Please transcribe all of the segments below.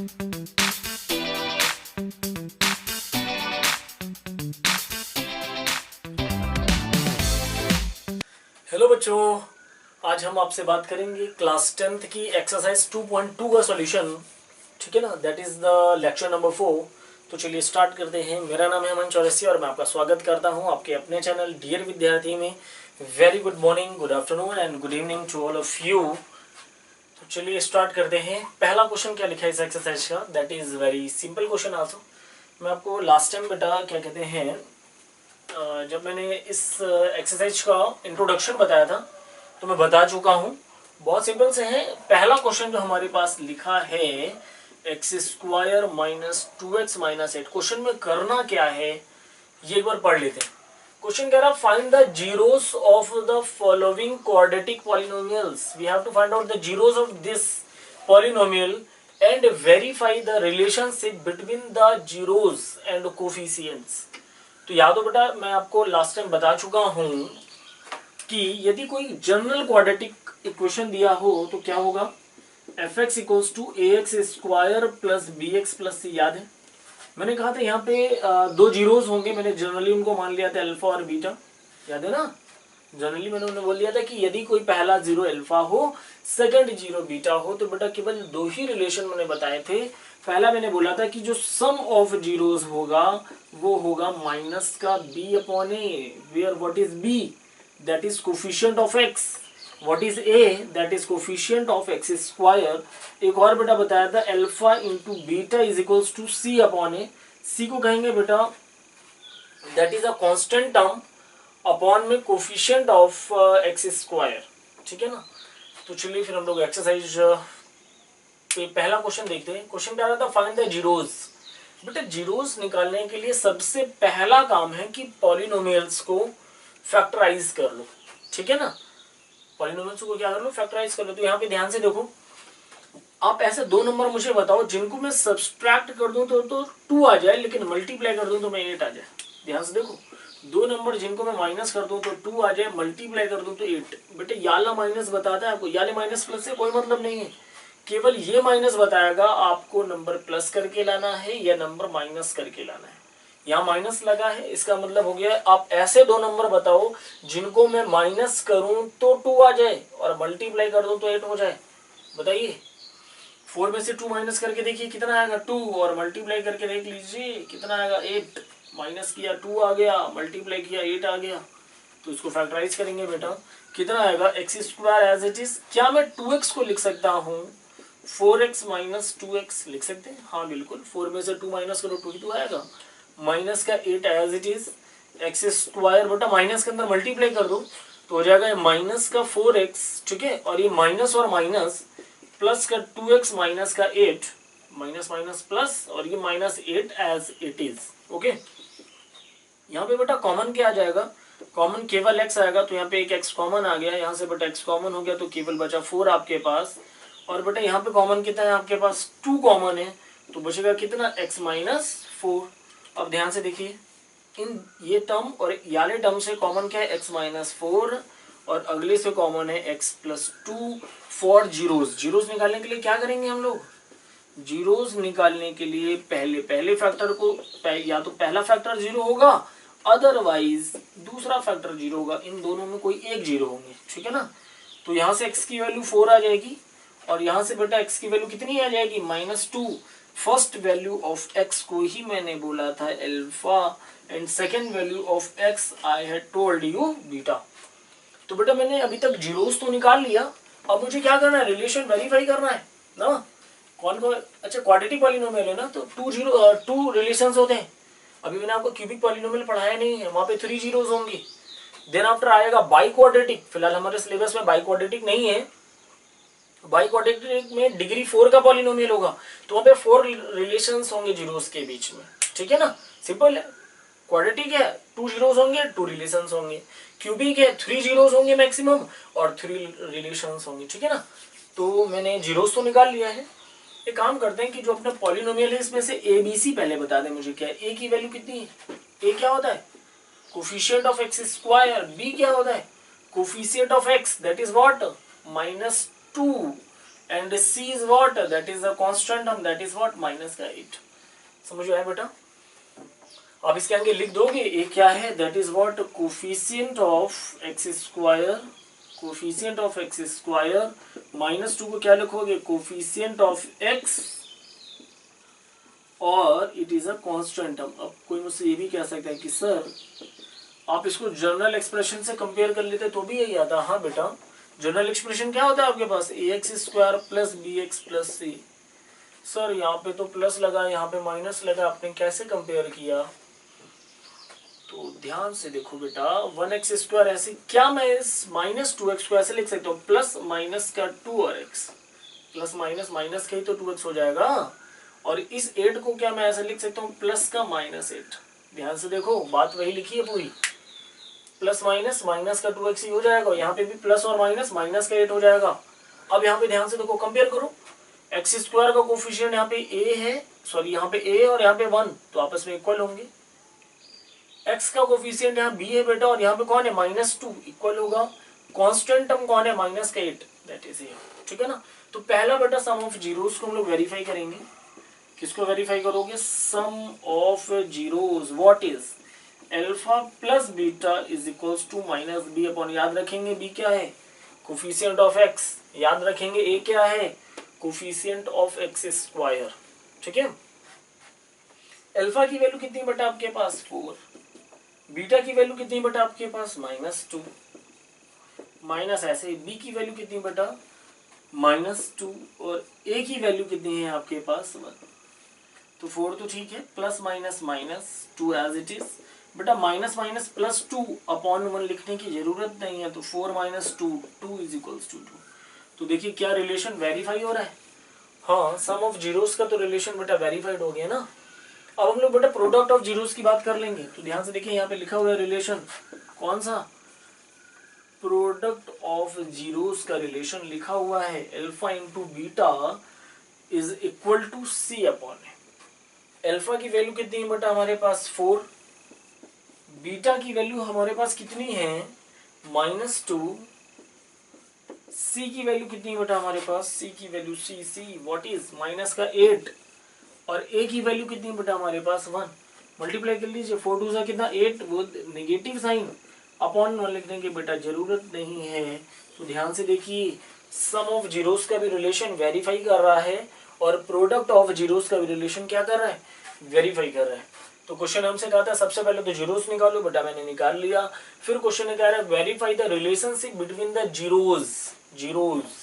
Hello बच्चों, आज हम आपसे बात करेंगे क्लास 10th की एक्सरसाइज 2.2 का सॉल्यूशन। ठीक है ना, that is the lecture number 4। तो चलिए स्टार्ट करते हैं। मेरा नाम है अमन चौरसिया और मैं आपका स्वागत करता हूं आपके अपने चैनल डियर विद्यार्थी में। Very good morning, good afternoon and good evening to all of you. तो चलिए स्टार्ट करते हैं। पहला क्वेश्चन क्या लिखा है इस एक्सरसाइज का, that is very simple question also. मैं आपको लास्ट टाइम बेटा क्या कहते हैं, जब मैंने इस एक्सरसाइज का इंट्रोडक्शन बताया था तो मैं बता चुका हूँ। बहुत सिंपल से है। पहला क्वेश्चन जो हमारे पास लिखा है x square minus 2x minus 8, question में करना क्या है ये एक बार पढ़ लेते हैं। क्वेश्चन कह रहा find the zeros of the following quadratic polynomials. We have to find out the zeros of this polynomial and verify the relationship between the zeros and coefficients. तो याद हो बेटा, मैं आपको लास्ट टाइम बता चुका हूं कि यदि कोई जनरल क्वाड्रेटिक इक्वेशन दिया हो तो क्या होगा, f x equals to a x square plus b x plus c. याद है मैंने कहा था यहाँ पे दो जीरोस होंगे, मैंने जनरली उनको मान लिया था अल्फा और बीटा। याद है ना, जनरली मैंने उन्हें बोल दिया था कि यदि कोई पहला जीरो अल्फा हो सेकंड जीरो बीटा हो तो बेटा केवल दो ही रिलेशन मैंने बताए थे। पहला मैंने बोला था कि जो सम ऑफ जीरोस होगा वो होगा माइनस का B upon A, where what is B, that is coefficient of X, what is A, that is coefficient of x square. एक और बेटा बताया था alpha into beta is equals to C upon A. C को कहेंगे बेटा that is a constant term upon में coefficient of x square. ठीक है ना। तो चलिए फिर हम लोग एक्सरसाइज पे पहला क्वेश्चन देखते हैं। क्वेश्चन क्या रहा था, फाइंड द जीरोस। बेटा जीरोस निकालने के लिए सबसे पहला काम है कि पॉलिनोमियल्स को फैक्टराइज कर लो। ठीक है ना, पॉलिनोमियल्स को क्या कर लो, फैक्टराइज कर लो। तो यहाँ पे ध्यान से देखो, आप ऐसे दो नंबर मुझे बताओ जिनको मैं सब्सट्रैक्ट कर दूं तो 2 आ जाए, लेकिन मल्टीप्लाई कर दूं तो मैं 8 आ जाए। ध्यान से देखो, दो नंबर जिनको मैं माइनस कर दूं तो 2 आ जाए, मल्टीप्लाई कर दूं तो 8। बेटे याला माइनस बताता है आपको, याले माइनस प्लस से कोई मतलब नहीं है, केवल ये माइनस बताएगा आपको नंबर प्लस करके लाना है या नंबर माइनस करके लाना है। यहाँ माइनस लगा है, इसका मतलब हो गया आप ऐसे दो नंबर बताओ जिनको मैं माइनस करूं तो 2 आ जाए और मल्टीप्लाई कर दूं तो 8 हो जाए। बताइए, 4 में से 2 माइनस करके देखिए कितना आएगा 2, और मल्टीप्लाई करके देख लीजिए कितना आएगा 8। माइनस किया 2 आ गया, मल्टीप्लाई किया 8 आ गया। तो इसको फैक्टराइज करेंगे बेटा, कितना आएगा x square as it is. क्या मैं 2x को लिख सकता हूँ 4x माइनस 2x लिख सकते हैं? हाँ बिल्कुल, 4 में से 2 माइनस करो 2 ही तो आएगा। माइनस का 8 as it is, x square बेटा माइनस के अंदर मल्टीप्लाई कर दो तो हो जाएगा माइनस का 4x। ठीक है, और ये माइनस और माइनस प्लस का 2x माइनस का 8, माइनस माइनस प्लस, और ये minus 8 as it is. Okay, यहाँ पे बेटा कॉमन क्या आ जाएगा, कॉमन केवल x आएगा, तो यहाँ पे एक x कॉमन आ गया, यहाँ से बेटा x कॉमन हो गया तो केवल बचा 4 आपके पास। और बेटा यहाँ पे कॉमन कितना है आपके पास, 2 कॉमन है, तो बचेगा कितना x माइनस 4। अब ध्यान से देखिए, इन ये टर्म और याले टर्म से कॉमन क्या है x माइनस 4, और अगले से कॉमन है x plus 2 for zeros. Zeros निकालने के लिए क्या करेंगे हम लोग, जीरोस निकालने के लिए पहले फैक्टर को या तो पहला फैक्टर 0 होगा, अदरवाइज दूसरा फैक्टर 0 होगा, इन दोनों में कोई एक 0 होंगे। ठीक है ना, तो यहाँ से x की वैल्यू 4 आ जाएगी और यहाँ से बेटा x की वैल्यू कितनी आ जाएगी -2। फर्स्ट वैल्यू ऑफ x को ही मैंने बोला था alpha and second value of x I had told you beta. तो बेटा मैंने अभी तक जीरोस तो निकाल लिया, अब मुझे क्या करना है, रिलेशन वेरीफाई करना है ना। कौन कौन, अच्छा क्वाड्रेटिक पॉलिनोमियल है ना, तो 2 रिलेशंस होते हैं। अभी मैंने आपको क्यूबिक पॉलिनोमियल पढ़ाया नहीं है, वहां पे 3 जीरोस होंगे। देन आफ्टर आएगा बाई क्वाड्रेटिक, फिलहाल हमारे सिलेबस में बाई क्वाड्रेटिक नहीं है। बाई क्वाड्रेटिक में डिग्री 4 का पॉलिनोमियल होगा, तो वहां पे 4 रिलेशंस होंगे जीरोस के बीच में। ठीक है ना, सिंपल है। क्वाड्रेटिक है 2 जीरोस होंगे 2 रिलेशंस होंगे, क्यूबिक है 3 जीरोस होंगे मैक्सिमम और 3 रिलेशंस होंगे। ठीक है ना, तो मैंने जीरोस तो निकाल लिया है। एक काम करते हैं कि जो अपना पॉलिनोमियल है इसमें से ए बी सी पहले बता दें मुझे, क्या है ए की वैल्यू कितनी है, ए क्या होता है coefficient of x square, b क्या होता है coefficient of x that is what -2, एंड c is what, that is a constant term, that is what minus का 8। समझ में आया बेटा? आप इसके आगे लिख दोगे ए क्या है, that is what coefficient of x square, coefficient of x square minus 2 को क्या लिखोगे, कोफिशिएंट ऑफ एक्स, और it is a constant term. अब कोई मुझसे ये भी कह सकता है कि सर आप इसको जनरल एक्सप्रेशन से कंपेयर कर लेते तो भी यही आता। हाँ बेटा, जनरल एक्सप्रेशन क्या होता है आपके पास, a x square plus b x plus c. Sir यहाँ पे तो प्लस लगा, यहाँ पे माइनस लगा, आपने कैसे कंपेयर किया? तो ध्यान से देखो बेटा, 1x स्क्वायर ऐसे क्या मैं इस माइनस 2x को ऐसे लिख सकता हूँ, प्लस माइनस का 2 और x, प्लस माइनस माइनस का ही तो 2x हो जाएगा, और इस 8 को क्या मैं ऐसे लिख सकता हूँ, प्लस का माइनस 8। ध्यान से देखो, बात वही लिखी है पूरी, प्लस माइनस माइनस का 2x ही हो जाएगा, यहाँ पे भी प्लस और माइनस माइनस का 8 हो जाएगा। अब यहाँ पे ध्यान से देखो, कंपेयर करो, एक्स स्क्वायर का कोफिशिएंट यहाँ पे a है, सॉरी यहाँ पे a और यहाँ पे 1, तो आपस में इक्वल होंगे। x का कोफिशिएंट यहाँ b है बेटा, और यहाँ पे कौन है, -2, इक्वल होगा। कांस्टेंट टर्म कौन है, -8, दैट इज a, ठीक है ना। तो पहला बेटा सम ऑफ जीरोस को हम लोग वेरीफाई करेंगे। किसको वेरीफाई करोगे, sum of zeros, what is alpha plus beta is equals to minus b upon, याद रखेंगे b क्या है, कोफिशिएंट ऑफ x, याद रखेंगे a क्या है, कोफिशिएंट ऑफ एक्स स्क्वायर, ठीक है। अल्फा की वैल्यू कितनी बेटा आपके पास, 4, बीटा की वैल्यू कितनी बेटा आपके पास, -2, माइनस ऐसे बी की वैल्यू कितनी बेटा, -2, और ए की वैल्यू कितनी है आपके पास, 1। तो 4 तो ठीक है, plus minus minus 2 as it is बेटा, माइनस माइनस प्लस 2 अपॉन 1 लिखने की जरूरत नहीं है, तो 4 माइनस 2, 2 इज इक्वल्स टू 2। तो देखिए क्या रिलेशन वेरीफाई हो रहा है। हाँ, सम ऑफ जीरोस का तो रिलेशन बेटा वेरीफाइड हो गया ना। अब हम लोग बेटा प्रोडक्ट ऑफ जीरोस की बात कर लेंगे। तो ध्यान से देखिए, यहाँ पे लिखा हुआ है रिलेशन, कौन सा, प्रोडक्ट ऑफ जीरोस का रिलेशन लिखा हुआ है, alpha into beta is equal to C upon a. Alpha की वैल्यू कितनी है बेटा हमारे पास, 4, बीटा की वैल्यू हमारे पास कितनी है, -2, सी की वैल्यू कितनी बेटा हमारे पास, सी की value see what is minus का 8, और ए की वैल्यू कितनी बेटा हमारे पास 1। मल्टीप्लाई कर लीजिए, 4 2 सा कितना 8, वो नेगेटिव साइन, अपॉन 1 लिखने की बेटा जरूरत नहीं है। तो ध्यान से देखिए, सम ऑफ जीरोस का भी रिलेशन वेरीफाई कर रहा है, और प्रोडक्ट ऑफ जीरोस का भी रिलेशन क्या कर रहा है, वेरीफाई कर रहा है। तो क्वेश्चन हमसे कहा था सबसे पहले तो जीरोस निकालो, बेटा मैंने निकाल लिया। फिर क्वेश्चन ने कह रहा है verify the relationship between the zeros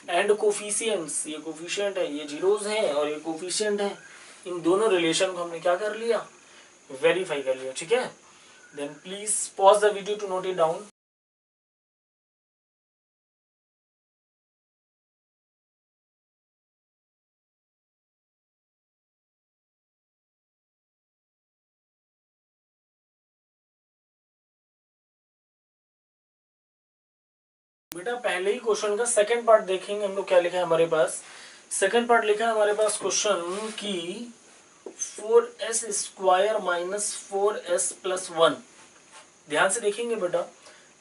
and coefficients, ये कोफिशिएंट है, ये जीरोस है और ये कोफिशिएंट है, इन दोनों रिलेशन को हमने क्या कर लिया, वेरीफाई कर लिया, ठीक है। Then please pause the video to note it down. बेटा पहले ही क्वेश्चन का सेकंड पार्ट देखेंगे हम लोग, क्या लिखा है हमारे पास, सेकंड पार्ट लिखा है हमारे पास क्वेश्चन की 4s square minus 4s plus 1। ध्यान से देखेंगे बेटा,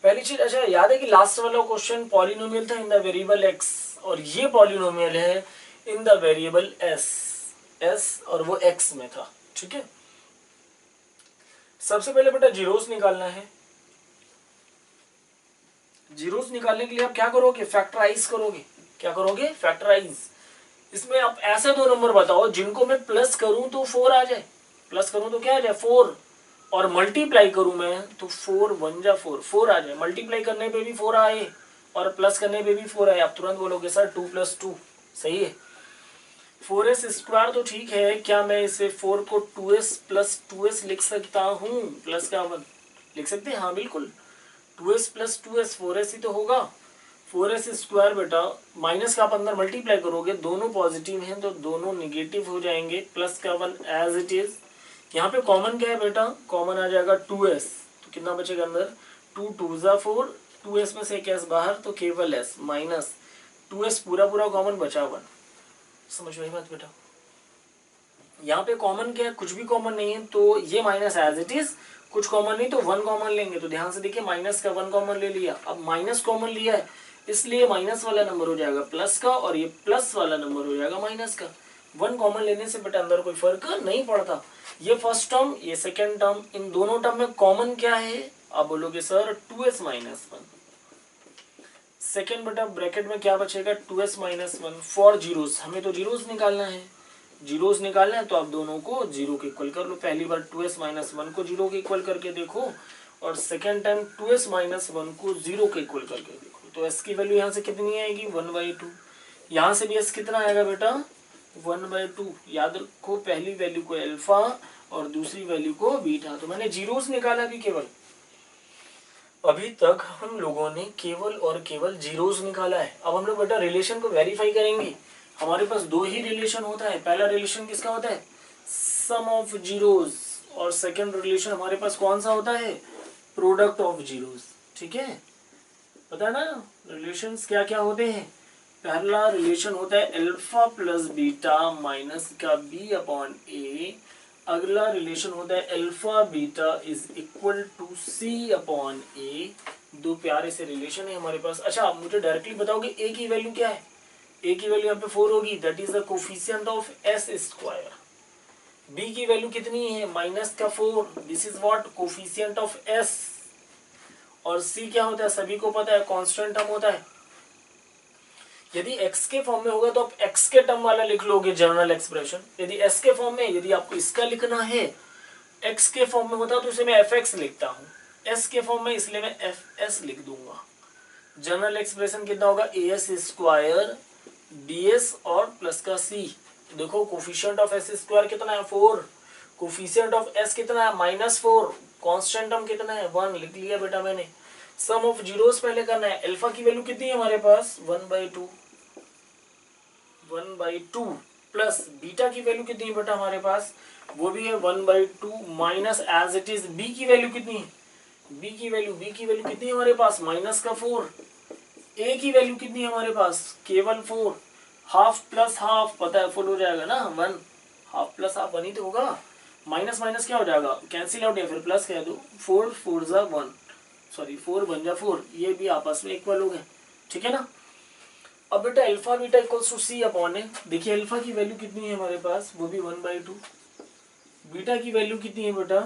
पहली चीज, अच्छा याद है कि लास्ट वाला क्वेश्चन पॉलिनोमियल था इन द वेरिएबल x, और ये पॉलिनोमियल है इन द वेरिएबल s, और वो x में था, ठीक है। सबसे पहले बेटा जीरोस निकालना है। जीरोस निकालने के लिए आप क्या करोगे, फैक्टराइज करोगे। क्या करोगे, फैक्टराइज। इसमें आप ऐसे दो नंबर बताओ जिनको मैं प्लस करूं तो 4 आ जाए, प्लस करूं तो क्या आ जाए 4, और मल्टीप्लाई करूं मैं तो 4 1 जा 4, 4 आ जाए। मल्टीप्लाई करने पे भी 4 आए और प्लस करने पे भी 4 आए। आप तुरंत बोलोगे सर 2 + 2 सही है। 4s स्क्वायर तो ठीक है, क्या मैं इसे 4 को 2s + 2s लिख सकता हूँ, प्लस का 1 लिख सकते हैं, हाँ बिल्कुल, 2s + 2s 4s ही तो होगा। 4s स्क्वायर बेटा माइनस का आप अंदर मल्टीप्लाई करोगे, दोनों पॉजिटिव हैं तो दोनों निगेटिव हो जाएंगे, प्लस का 1 एज इट इज। यहाँ पे कॉमन क्या है बेटा, कॉमन आ जाएगा 2s, तो कितना बचेगा अंदर, 2 2 जा 4, 2s में से एक s बाहर तो केवल s, माइनस 2s पूरा पूरा कॉमन बचा 1। समझ में आई बात बेटा। यहाँ पे कॉमन क्या है, कुछ भी कॉमन नहीं है तो ये माइनस एज इट इज, कुछ कॉमन नहीं तो 1 कॉमन लेंगे। तो ध्यान से देखिए, माइनस का 1 कॉमन ले लिया। अब माइनस कॉमन लिया है, इसलिए माइनस वाला नंबर हो जाएगा प्लस का और ये प्लस वाला नंबर हो जाएगा माइनस का। 1 कॉमन लेने से बेटा अंदर कोई फर्क नहीं पड़ता। ये फर्स्ट टर्म, ये सेकेंड टर्म, इन दोनों टर्म में कॉमन क्या है? आप बोलोगे सर 2s माइनस 1। सेकेंड बेटा ब्रैकेट में क्या बचेगा? 2s minus 1 for zeros. हमें तो जीरोस निकालना है, जीरोस निकालना है तो आप दोनों को जीरो के इक्वल कर लो। पहली बार 2s माइनस 1 को जीरो के इक्वल करके देखो और सेकेंड टाइम 2s माइनस 1 को जीरो के इक्वल करके देखो। तो s की वैल्यू यहाँ से कितनी आएगी? 1/2। यहाँ से भी s कितना आएगा बेटा? 1/2। याद रखो पहली वैल्यू को अल्फा और दूसरी वैल्यू को बीटा। तो मैंने जीरोस निकाला भी केवल। अभी तक हम लोगों ने केवल और केवल जीरोस निकाला है। अब हम लोग बेटा रिलेशन को वेरीफाई करेंगे। हमारे पास दो ही रिलेशन होता है। पहला रिलेशन किसका होता है? सम ऑफ जीरोस। और सेकंड रिलेशन हमारे पास कौन सा होता है? Product of zeros. ठीक है, पता है ना रिलेशंस क्या क्या होते हैं? पहला रिलेशन होता है अल्फा प्लस बीटा माइनस का बी अपॉन ए। अगला रिलेशन होता है alpha beta is equal to C upon a. दो प्यारे से रिलेशन है हमारे पास। अच्छा, आप मुझे डायरेक्टली बताओगे ए की वैल्यू क्या है? ए की वैल्यू यहाँ पे 4 होगी, that is the coefficient of S square. B की वैल्यू कितनी है? माइनस का 4, this is what? Coefficient of S. और सी क्या होता है? सभी को पता है, कांस्टेंट टर्म होता है। यदि x के फॉर्म में होगा तो आप x के टर्म वाला लिख लोगे जनरल एक्सप्रेशन। यदि s के फॉर्म में, यदि आपको इसका लिखना है x के फॉर्म में होता तो इसे मैं fx लिखता हूँ। s के फॉर्म में इसलिए मैं fs लिख दूंगा। जनरल एक्सप्रेशन कितना होगा? as स्क्वायर ds और प्लस का c। देखो कोफिशिएंट ऑफ s स्क्वायर कितना है? 4। कोफिशिएंट ऑफ s कितना है? -4। कांस्टेंट टर्म कितना है? 1। लिख लिया बेटा मैंने। सम ऑफ जीरोस पहले करना है। अल्फा की वैल्यू कितनी है हमारे पास? 1/2 प्लस बीटा की वैल्यू कितनी है बेटा हमारे पास? वो भी है 1/2 minus as it is b की वैल्यू कितनी है? बी की वैल्यू कितनी है हमारे पास? माइनस का 4। ए की वैल्यू कितनी है हमारे पास? केवल 4। हाफ प्लस हाफ पता है फुल हो जाएगा ना, 1। हाफ प्लस हाफ 1 ही तो होगा। माइनस माइनस क्या हो जाएगा? कैंसिल आउट या फिर प्लस कह दो। 4 4 जा 1, सॉरी 4 बन जा 4। ये भी आपस में इक्वल हो गए, ठीक है ना। अब बेटा alpha beta equals to C upon a. देखिए अल्फा की वैल्यू कितनी है हमारे पास? वो भी 1/2। बीटा की वैल्यू कितनी है बेटा?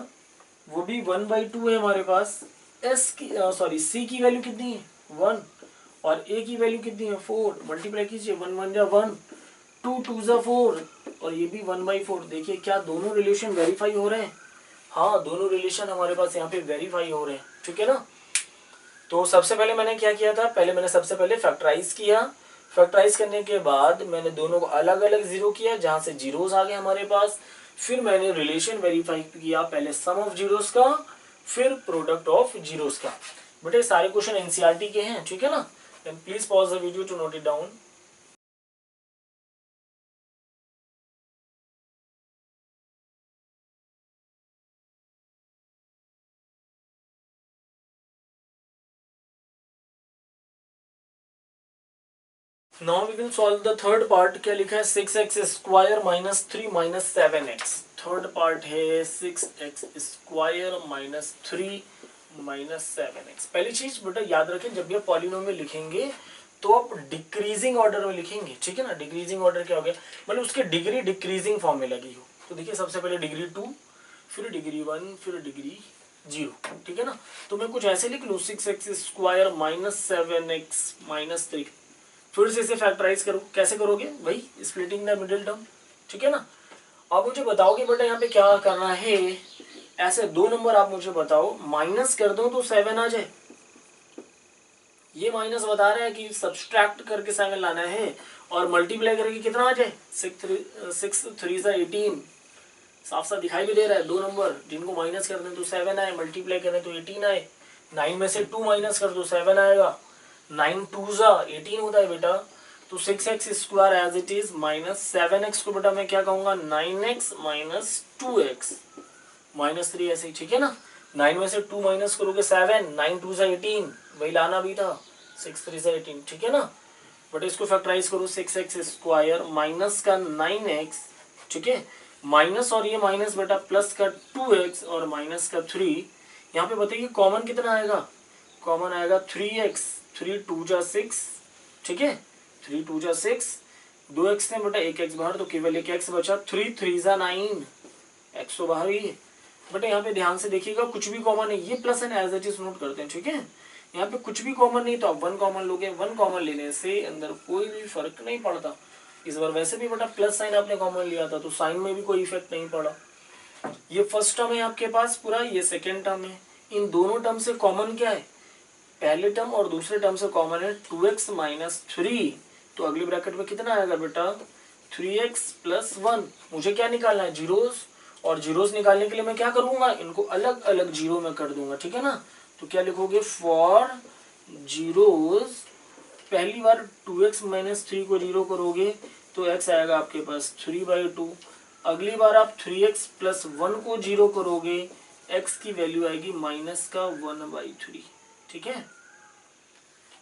वो भी 1/2 है हमारे पास। एस की सॉरी सी की वैल्यू कितनी है? 1। और ए की वैल्यू कितनी है? 4। मल्टीप्लाई कीजिए, 1 1 जा 1, 2 2 जा 4 और ये भी 1/4। देखिए क्या दोनों रिलेशन वेरीफाई हो रहे हैं? हाँ, दोनों रिलेशन हमारे पास यहाँ पे वेरीफाई हो रहे हैं, ठीक है ना। तो सबसे पहले मैंने क्या किया था? पहले सबसे पहले फैक्टराइज किया। फैक्टराइज करने के बाद मैंने दोनों को अलग अलग जीरो किया, जहां से जीरोस आ गए हमारे पास। फिर मैंने रिलेशन वेरीफाई किया, पहले सम ऑफ जीरोस का, फिर प्रोडक्ट ऑफ जीरोस का। बेटे सारे क्वेश्चन एनसीईआरटी के हैं, ठीक है ना। Then please pause the video to note it down. Now we will solve the third part। क्या लिखा है? 6x square minus 3 minus 7x। Third part है 6x square minus 3 minus 7x। पहली चीज बेटा याद रखें, जब भी आप पॉलिनोमियल लिखेंगे तो आप डिक्रीजिंग ऑर्डर में लिखेंगे, ठीक है ना। डिक्रीजिंग ऑर्डर क्या हो गया? मतलब उसकी डिग्री डिक्रीजिंग फॉर्म में लगी हो। तो देखिए सबसे पहले डिग्री 2, फिर डिग्री 1, फिर डिग्री 0, ठीक है ना। तो मैं कुछ ऐसे लिख लूँ 6x square minus 7x minus 3। फिर से इसे फैक्टराइज करो। कैसे करोगे? वही स्प्लिटिंग द मिडिल टर्म, ठीक है ना। आप मुझे बताओगे बेटा यहाँ पे क्या करना है। ऐसे दो नंबर आप मुझे बताओ, माइनस कर दो तो 7 आ जाए। ये माइनस बता रहा है कि सब्सट्रैक्ट करके 7 लाना है और मल्टीप्लाई करके कितना आ जाए? 6 3 जा 18। साफ साफ दिखाई भी दे रहा है, दो नंबर जिनको माइनस कर दें तो 7 आए, मल्टीप्लाई करें तो 18 आए। 9 में से 2 माइनस कर दो 7 आएगा। 9 2 जा 18 होता है बेटा। तो 6x square as it is minus 7x को बेटा मैं क्या कहूंगा? 9x माइनस 2x माइनस 3 ऐसे ही, ठीक है ना। 9 में से 2 माइनस करोगे 7, 9 2 जा 18, वही लाना भी था 6 3 जा 18, ठीक है ना। बट इसको फैक्टराइज करो 6x स्क्वायर माइनस का 9x, ठीक है। माइनस और ये माइनस बेटा प्लस का 2x और माइनस का 3। यहाँ पे बताइए कॉमन कितना आएगा? कॉमन आएगा 3x। 3 2 जा 6 ठीक है, 3 2 जा 6, 2x थे बेटा, 1x बाहर तो केवल 1x बचा, 3 3 जा 9, x तो बाहर ही है बेटा। यहाँ पे ध्यान से देखिएगा कुछ भी कॉमन है, ये plus and as it is note करते हैं, ठीक है। यहाँ पे कुछ भी कॉमन नहीं तो आप 1 कॉमन लोगे, 1 कॉमन लेने से अंदर कोई भी फर्क नहीं पड़ता। इस बार वैसे भी बेटा प्लस साइन आपने कॉमन लिया था तो साइन में भी कोई इफेक्ट नहीं पड़ा। ये फर्स्ट टर्म है आपके पास पूरा, ये सेकेंड टर्म है। इन दोनों टर्म से कॉमन क्या है, पहले टर्म और दूसरे टर्म से कॉमन है 2x माइनस 3, तो अगली ब्रैकेट में कितना आएगा बेटा 3x प्लस 1। मुझे क्या निकालना है, जीरोस, और जीरोस निकालने के लिए मैं क्या करूंगा, इनको अलग अलग जीरो में कर दूंगा, ठीक है ना। तो क्या लिखोगे, फॉर जीरोस, पहली बार 2x माइनस 3 को जीरो करोगे तो x आएगा आपके पास 3/2। अगली बार आप 3x प्लस 1 को जीरो करोगे, x की वैल्यू आएगी माइनस का 1/3, ठीक है।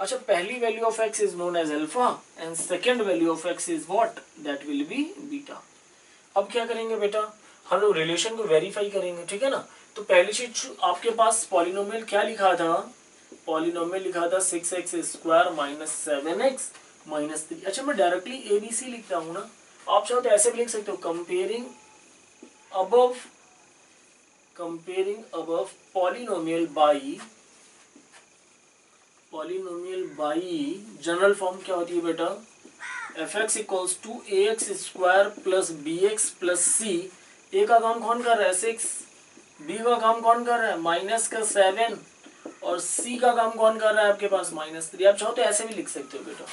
अच्छा, पहली value of x is known as alpha and second value of x is what, that will be beta. अब क्या करेंगे बेटा, हम लोग रिलेशन को वेरीफाई करेंगे, ठीक है ना। तो पहली चीज आपके पास पॉलिनोमियल क्या लिखा था, पॉलिनोमियल लिखा था 6x square minus 7x minus 3। अच्छा, मैं डायरेक्टली ABC लिखता हूँ ना, आप चाहो तो ऐसे भी लिख सकते हो, comparing above polynomial by general form क्या होती है बेटा, fx equals to ax square plus bx plus c। a का काम कौन कर रहा है 6, b का काम कौन कर रहा है माइनस का 7, और c का काम कौन कर रहा है आपके पास माइनस 3। आप चाहो तो ऐसे भी लिख सकते हो बेटा,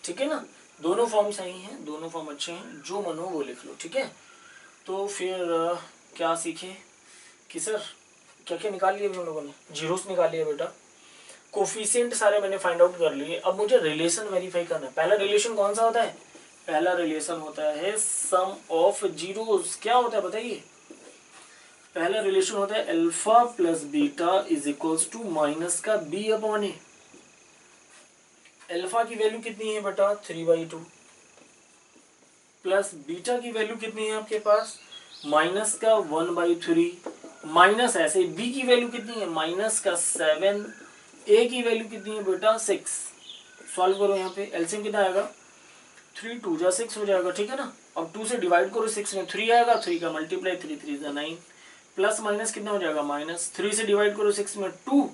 ठीक है ना। दोनों फॉर्म सही हैं, दोनों फॉर्म अच्छे हैं, जो मन हो वो लिख लो, ठीक है। तो फिर क्या सीखे कि सर क्या क्या निकाल लिया हम लोगों ने, जीरोस निकाल लिया बेटा, कोफिशिएंट सारे मैंने फाइंड आउट कर लिए। अब मुझे रिलेशन वेरीफाई करना है। पहला रिलेशन कौन सा होता है, पहला रिलेशन होता है सम ऑफ जीरोस। क्या होता है बताइए, पहला रिलेशन होता है alpha plus beta is equals to minus का b अपॉन ए। अल्फा की वैल्यू कितनी है बेटा 3/2, प्लस बीटा की वैल्यू कितनी है आपके पास माइनस का 1/3, माइनस ऐसे b की वैल्यू कितनी है माइनस का 7, a की वैल्यू कितनी है बेटा 6। सॉल्व करो, यहाँ पे एलसीएम कितना आएगा 3 2 जा 6 हो जाएगा, ठीक है ना। अब 2 से डिवाइड करो, 6 में 3 आएगा, 3 का मल्टीप्लाई 3 3 जा 9, प्लस माइनस कितना हो जाएगा माइनस, 3 से डिवाइड करो 6 में 2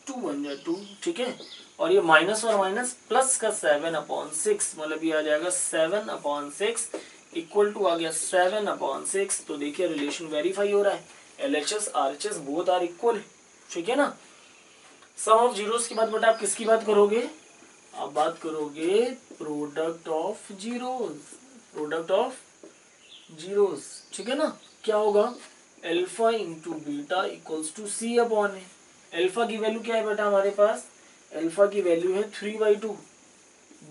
2 1 जा 2, ठीक है। और ये माइनस और माइनस प्लस का 7/6, मतलब ये आ जाएगा 7/6 इक्वल टू आ गया 7/6। तो देखिए रिलेशन वेरीफाई हो रहा है, LHS RHS both are equal, ठीक है ना। सम ऑफ जीरोस की बात बेटा आप किसकी बात करोगे, आप बात करोगे प्रोडक्ट ऑफ जीरोस, ठीक है ना। क्या होगा, alpha into beta equals to c upon a. Alpha की वैल्यू क्या है बेटा हमारे पास, अल्फा की वैल्यू है 3/2,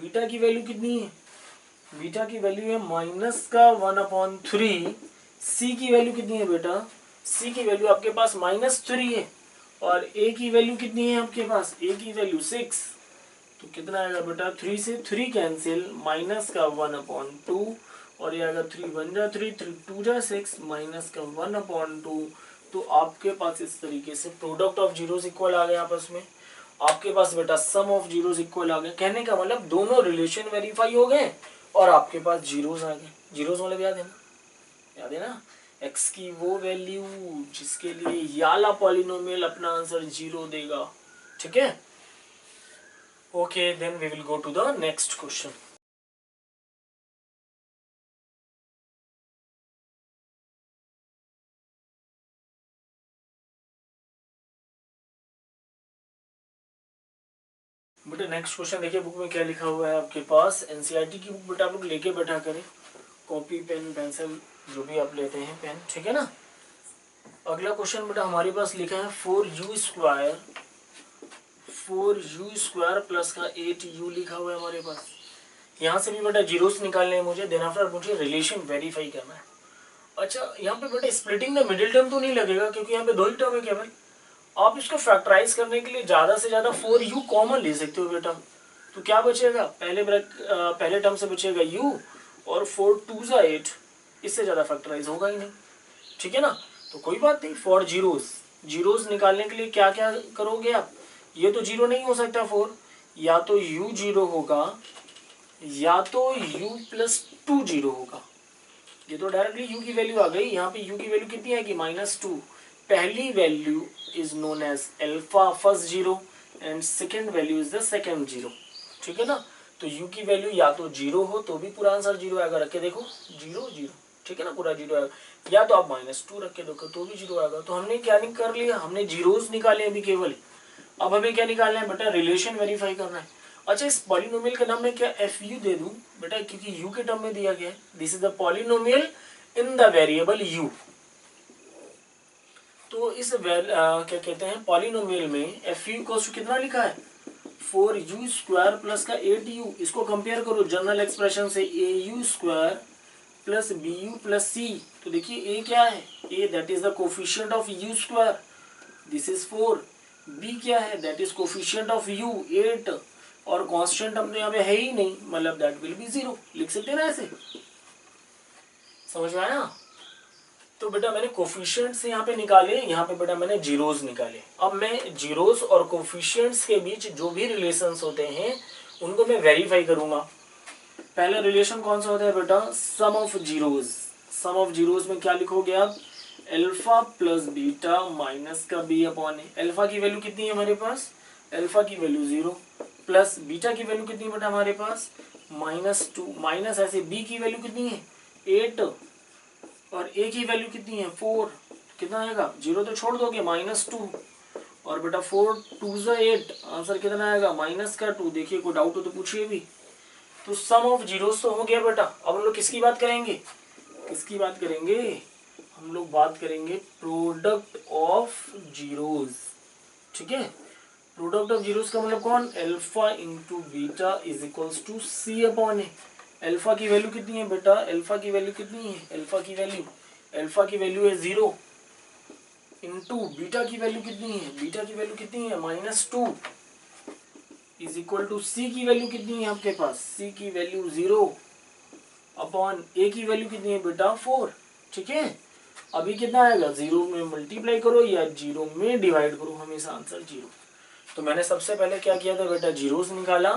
बीटा की वैल्यू कितनी है, बीटा की वैल्यू है माइनस का 1/3, c की वैल्यू कितनी है बेटा, c की वैल्यू आपके पास -3 है, और a की वैल्यू कितनी है आपके पास, a की वैल्यू 6। तो कितना आएगा बेटा 3 से 3 कैंसिल, माइनस का 1/2, और ये आएगा 3 1 जा 3 3 2 जा 6 माइनस का 1/2। तो आपके पास इस तरीके से प्रोडक्ट ऑफ जीरोस इक्वल आ गए आपस में, आपके पास बेटा सम ऑफ जीरोस इक्वल आ गए। कहने का मतलब दोनों रिलेशन वेरीफाई हो गए और आपके पास जीरोस आ गए। जीरोस मतलब याद है ना, x की वो वैल्यू जिसके लिए ये वाला पॉलिनोमियल अपना आंसर 0 देगा, ठीक है। Okay, then we will go to the next question. बेटा नेक्स्ट क्वेश्चन देखिए, बुक में क्या लिखा हुआ है आपके पास। एनसीईआरटी की बुक बेटा आप लोग लेके बैठा करें, कॉपी पेन पेंसिल जो भी आप लेते हैं पेन, ठीक है ना। अगला क्वेश्चन बेटा हमारे पास लिखा है 4u स्क्वायर प्लस का 8u लिखा हुआ है हमारे पास। यहाँ से भी बेटा जीरोस निकालने हैं मुझे, देन आफ्टर मुझे रिलेशन वेरीफाई करना है। अच्छा, यहाँ पे बेटा स्प्लिटिंग में मिडिल टर्म तो नहीं लगेगा क्योंकि यहाँ पे 2 ही टर्म है केवल। आप इसको फैक्टराइज करने के लिए ज्यादा से ज्यादा 4u कॉमन ले सकते हो बेटा। तो क्या बचेगा, पहले टर्म से बचेगा u, और 4 2 जा 8, इससे ज्यादा फैक्टराइज होगा ही नहीं, ठीक है ना। तो कोई बात नहीं, फॉर जीरोस निकालने के लिए क्या करोगे आप, ये तो जीरो नहीं हो सकता 4, या तो u 0 होगा या तो u+2 जीरो होगा, ये तो डायरेक्टली u की वैल्यू आ गई। यहाँ पे u की वैल्यू कितनी आएगी -2। पहली value is known as alpha first zero and second value is the second zero, ठीक है ना। तो u की वैल्यू या तो जीरो हो तो भी पूरा आंसर जीरो आएगा, रख के देखो 0 0, ठीक है ना, पूरा जीरो आएगा। या तो आप -2 रख के देखो तो भी जीरो आएगा। तो हमने क्या नहीं कर लिया, हमने जीरोस निकाले अभी केवल। अब हमें क्या निकालना है बेटा, रिलेशन वेरीफाई करना है। अच्छा, इस पॉलिनोमियल का नाम मैं क्या fu दे दूं बेटा, क्योंकि u के टर्म में दिया गया है। This is the polynomial in the variable u। तो इस क्या कहते हैं पॉलिनोमियल में fu को कितना लिखा है 4u² प्लस का 8u। इसको कंपेयर करो जनरल एक्सप्रेशन से, au² plus bu plus c। तो देखिए a क्या है, a that is the coefficient of u², this is 4। b क्या है, that is coefficient of u 8, और कांस्टेंट हमने यहाँ पे है ही नहीं, मतलब दैट विल बी 0। लिख सकते हैं ना ऐसे, समझ में आया। तो बेटा मैंने कोफिशिएंट्स यहाँ पे निकाले, यहाँ पे बेटा मैंने जीरोस निकाले। अब मैं जीरोस और कोफिशिएंट्स के बीच जो भी रिलेशंस होते हैं उनको मैं वेरीफाई करूंगा। पहला रिलेशन कौन सा होता है बेटा, sum of zeros. Sum of zeros में क्या लिखोगे आप, अल्फा प्लस बीटा माइनस का b अपॉन ए। अल्फा की वैल्यू कितनी है हमारे पास, अल्फा की वैल्यू 0, प्लस बीटा की वैल्यू कितनी है बेटा हमारे पास -2, माइनस ऐसे b की वैल्यू कितनी है 8, और a की वैल्यू कितनी है 4। कितना आएगा, 0 तो छोड़ दोगे -2, और बेटा 4 2 ज़ा 8, आंसर कितना आएगा -2। देखिए कोई डाउट हो तो पूछिए भी। तो सम ऑफ जीरोस तो हो गया बेटा। अब हम लोग किसकी बात करेंगे, किसकी बात करेंगे, हम लोग बात करेंगे प्रोडक्ट ऑफ जीरोस, ठीक है। प्रोडक्ट ऑफ जीरोस का मतलब कौन, alpha into beta is equals to C upon a. Alpha की वैल्यू कितनी है बेटा, अल्फा की वैल्यू कितनी है, अल्फा की वैल्यू है 0, इंटू बीटा की वैल्यू कितनी है, बीटा की वैल्यू कितनी है -2, इज इक्वल टू सी की वैल्यू कितनी है आपके पास, सी की वैल्यू 0 अपॉन ए की वैल्यू कितनी है बेटा 4, ठीक है। अभी कितना आएगा, 0 में मल्टीप्लाई करो या 0 में डिवाइड करो, हमेशा आंसर 0। तो मैंने सबसे पहले क्या किया था बेटा, जीरोस निकाला,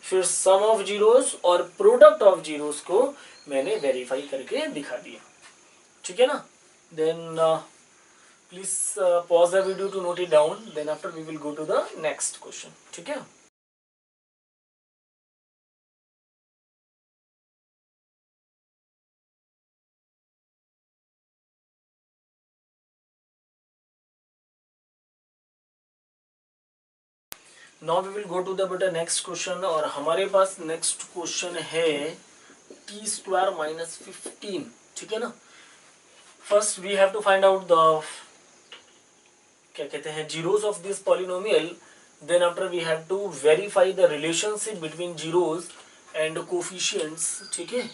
फिर सम ऑफ जीरोस और प्रोडक्ट ऑफ जीरोस को मैंने वेरीफाई करके दिखा दिया, ठीक है ना। Then please pause the video to note it down, then after we will go to the next question, ठीक है। Now we will go to the बेटा नेक्स्ट क्वेश्चन, और हमारे पास नेक्स्ट क्वेश्चन है t² - 15, ठीक है ना। First we have to find out the क्या कहते हैं zeros of this polynomial, then after we have to verify the relationship between zeros and coefficients, ठीक है।